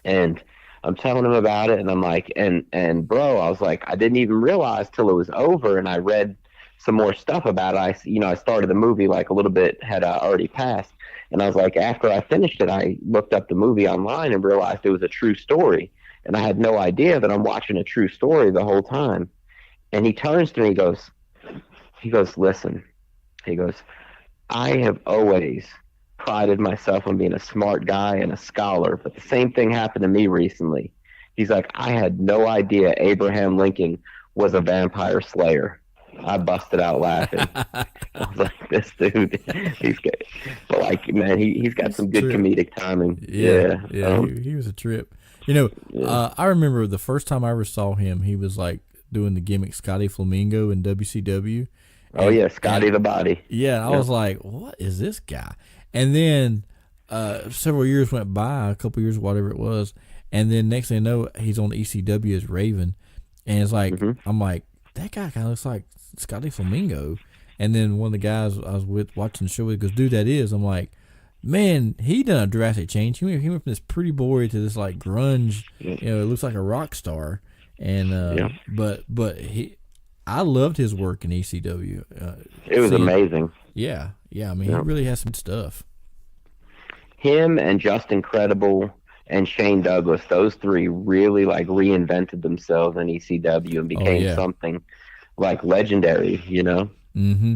And I'm telling him about it, and I'm like, and bro, I was like, I didn't even realize till it was over, and I read some more stuff about it. I started the movie like a little bit had already passed, and I was like, after I finished it, I looked up the movie online and realized it was a true story, and I had no idea that I'm watching a true story the whole time. And he turns to me, he goes, listen, he goes, I have always prided myself on being a smart guy and a scholar, but the same thing happened to me recently. He's like, I had no idea Abraham Lincoln was a vampire slayer. I busted out laughing. I was like, this dude, he's good. But like, man, he's got some good comedic timing. Yeah. He was a trip. I remember the first time I ever saw him, he was like doing the gimmick Scotty Flamingo in WCW. Oh yeah, Scotty the Body. Yeah, I was like, what is this guy? And then several years went by, a couple years, whatever it was, and then next thing I know, he's on ECW as Raven, and it's like, I'm like, that guy kind of looks like Scotty Flamingo. And then one of the guys I was with watching the show with goes, dude, that is. I'm like, man, he done a drastic change. He went from this pretty boy to this like grunge, it looks like a rock star. And but I loved his work in ECW. It was amazing. Yeah. I mean, he really has some stuff. Him and Justin Credible and Shane Douglas, those three really like reinvented themselves in ECW and became something like legendary. Mm-hmm.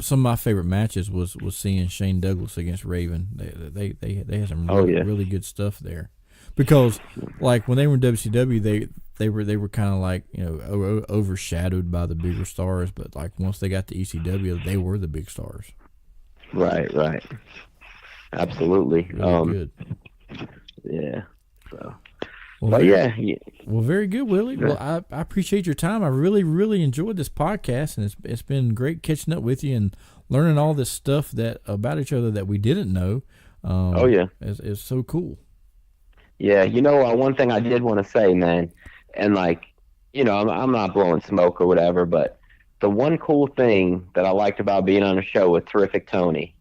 Some of my favorite matches was seeing Shane Douglas against Raven. They had some really good stuff there. Because like when they were in WCW, they were kind of like overshadowed by the bigger stars, but like once they got to ECW, they were the big stars. Right, absolutely. Really good. Yeah. So. Well, well, very good, Willie. Well, I appreciate your time. I really, really enjoyed this podcast, and it's been great catching up with you and learning all this stuff about each other that we didn't know. It's so cool. Yeah, one thing I did want to say, man, and like, I'm not blowing smoke or whatever, but the one cool thing that I liked about being on a show with Terrific Tony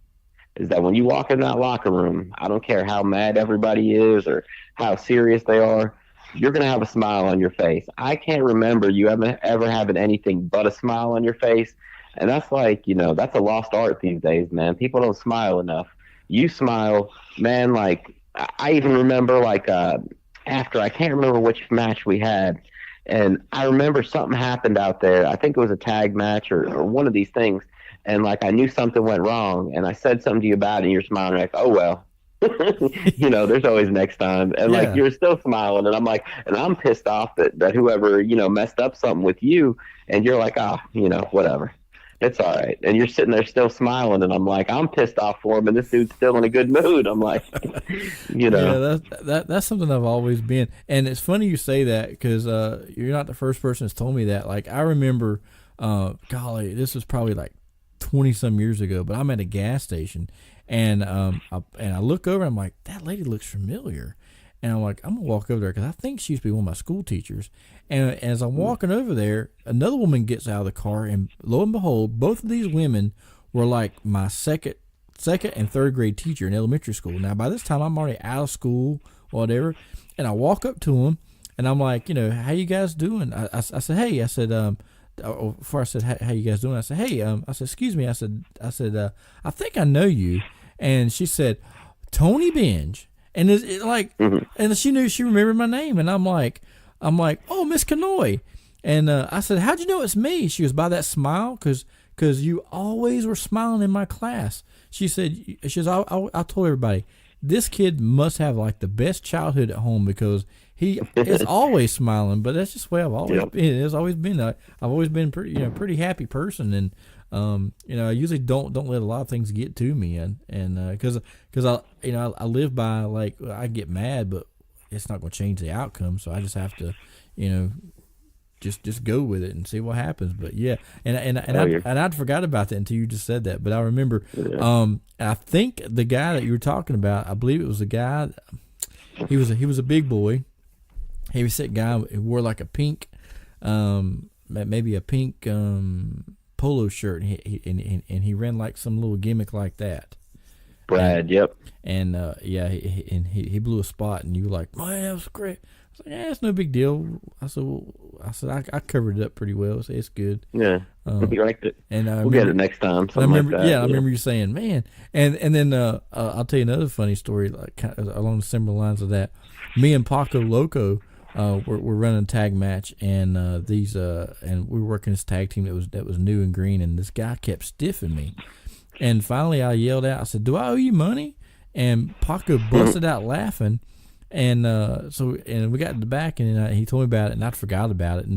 is that when you walk in that locker room, I don't care how mad everybody is or how serious they are, you're going to have a smile on your face. I can't remember you ever having anything but a smile on your face. And that's like, that's a lost art these days, man. People don't smile enough. You smile, man, like, I even remember like after, I can't remember which match we had, and I remember something happened out there. I think it was a tag match or one of these things, and like I knew something went wrong, and I said something to you about it, and you're smiling like, oh well. There's always next time, and like you're still smiling, and I'm like, and I'm pissed off that whoever messed up something with you, and you're like, whatever. It's all right. And you're sitting there still smiling, and I'm like, I'm pissed off for him, and this dude's still in a good mood. I'm like, Yeah, that's something I've always been. And it's funny you say that because you're not the first person that's told me that. Like, I remember, golly, this was probably like 20-some years ago, but I'm at a gas station, and I look over, and I'm like, that lady looks familiar. And I'm like, I'm going to walk over there because I think she used to be one of my school teachers. And as I'm walking over there, another woman gets out of the car, and lo and behold, both of these women were like my second and third grade teacher in elementary school. Now, by this time, I'm already out of school, whatever. And I walk up to them, and I'm like, how you guys doing? I said, hey, before I said, how you guys doing? I said, hey, I said, excuse me. I said, I think I know you. And she said, Tony Benge. And and she remembered my name, and I'm like, oh, Miss Canoy. And I said, how'd you know it's me? She was, by that smile, because you always were smiling in my class. She said, I told everybody, this kid must have like the best childhood at home because he is always smiling, but that's just the way I've always been. It's always been. I've always been pretty happy person, and I usually don't let a lot of things get to me, and because I live by, like, I get mad, but it's not going to change the outcome, so I just have to, just go with it and see what happens. But yeah, and I'd forgot about that until you just said that. But I remember, I think the guy that you were talking about, I believe it was a guy. He was a big boy, heavyset guy who wore like a pink, maybe a pink polo shirt, and he ran like some little gimmick like that. Brad, yep. And he blew a spot, and you were like, man, that was great. I was like, yeah, it's no big deal. I said I covered it up pretty well. So it's good. Yeah, you liked it. And we'll get it next time. I remember, I remember you saying, man. And then I'll tell you another funny story, like kind of along the similar lines of that. Me and Paco Loco, we're running a tag match, and and we were working this tag team that was new and green, and this guy kept stiffing me. And finally, I yelled out, I said, "Do I owe you money?" And Paco busted out laughing. And we got to the back, and he told me about it, and I forgot about it.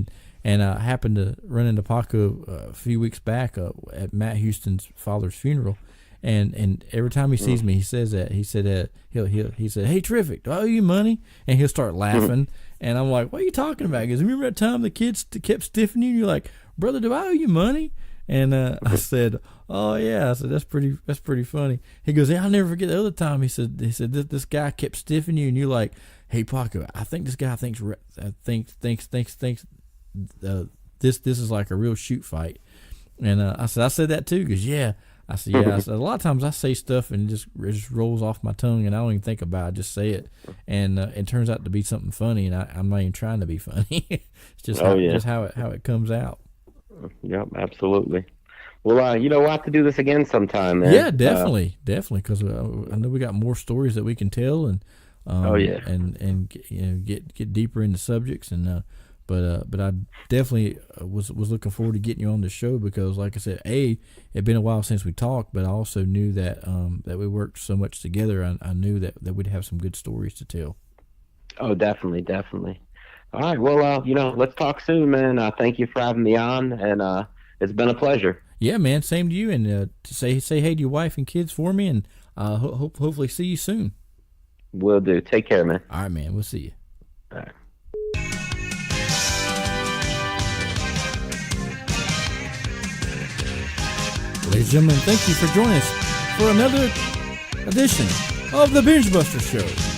And I happened to run into Paco a few weeks back at Matt Houston's father's funeral. And every time he sees me, he says that. He said he said, "Hey, Terrific, do I owe you money?" And he'll start laughing. And I'm like, "What are you talking about?" He goes, "Remember that time the kids kept stiffing you?" And you're like, "Brother, do I owe you money?" And I said, "Oh yeah." I said, "That's pretty funny." He goes, "Yeah, I'll never forget the other time." He said this guy kept stiffing you, and you're like, "Hey, Paco, I think this guy thinks this is like a real shoot fight." And I said that too, because I said a lot of times I say stuff and it just rolls off my tongue, and I don't even think about it. I just say it, and it turns out to be something funny, and I'm not even trying to be funny. It's just how it comes out. Yep, absolutely. Well, we'll have to do this again sometime, man. Yeah, definitely, because I know we got more stories that we can tell, and and get deeper into subjects, and but I definitely was looking forward to getting you on the show, because, like I said, it'd been a while since we talked, but I also knew that that we worked so much together. I knew that we'd have some good stories to tell. Oh, definitely. All right, well, let's talk soon, man. Thank you for having me on, and it's been a pleasure. Yeah, man, same to you, and say hey to your wife and kids for me, and hopefully see you soon. Will do. Take care, man. All right, man, we'll see you. All right. Ladies and gentlemen, thank you for joining us for another edition of the BengeBuster Show.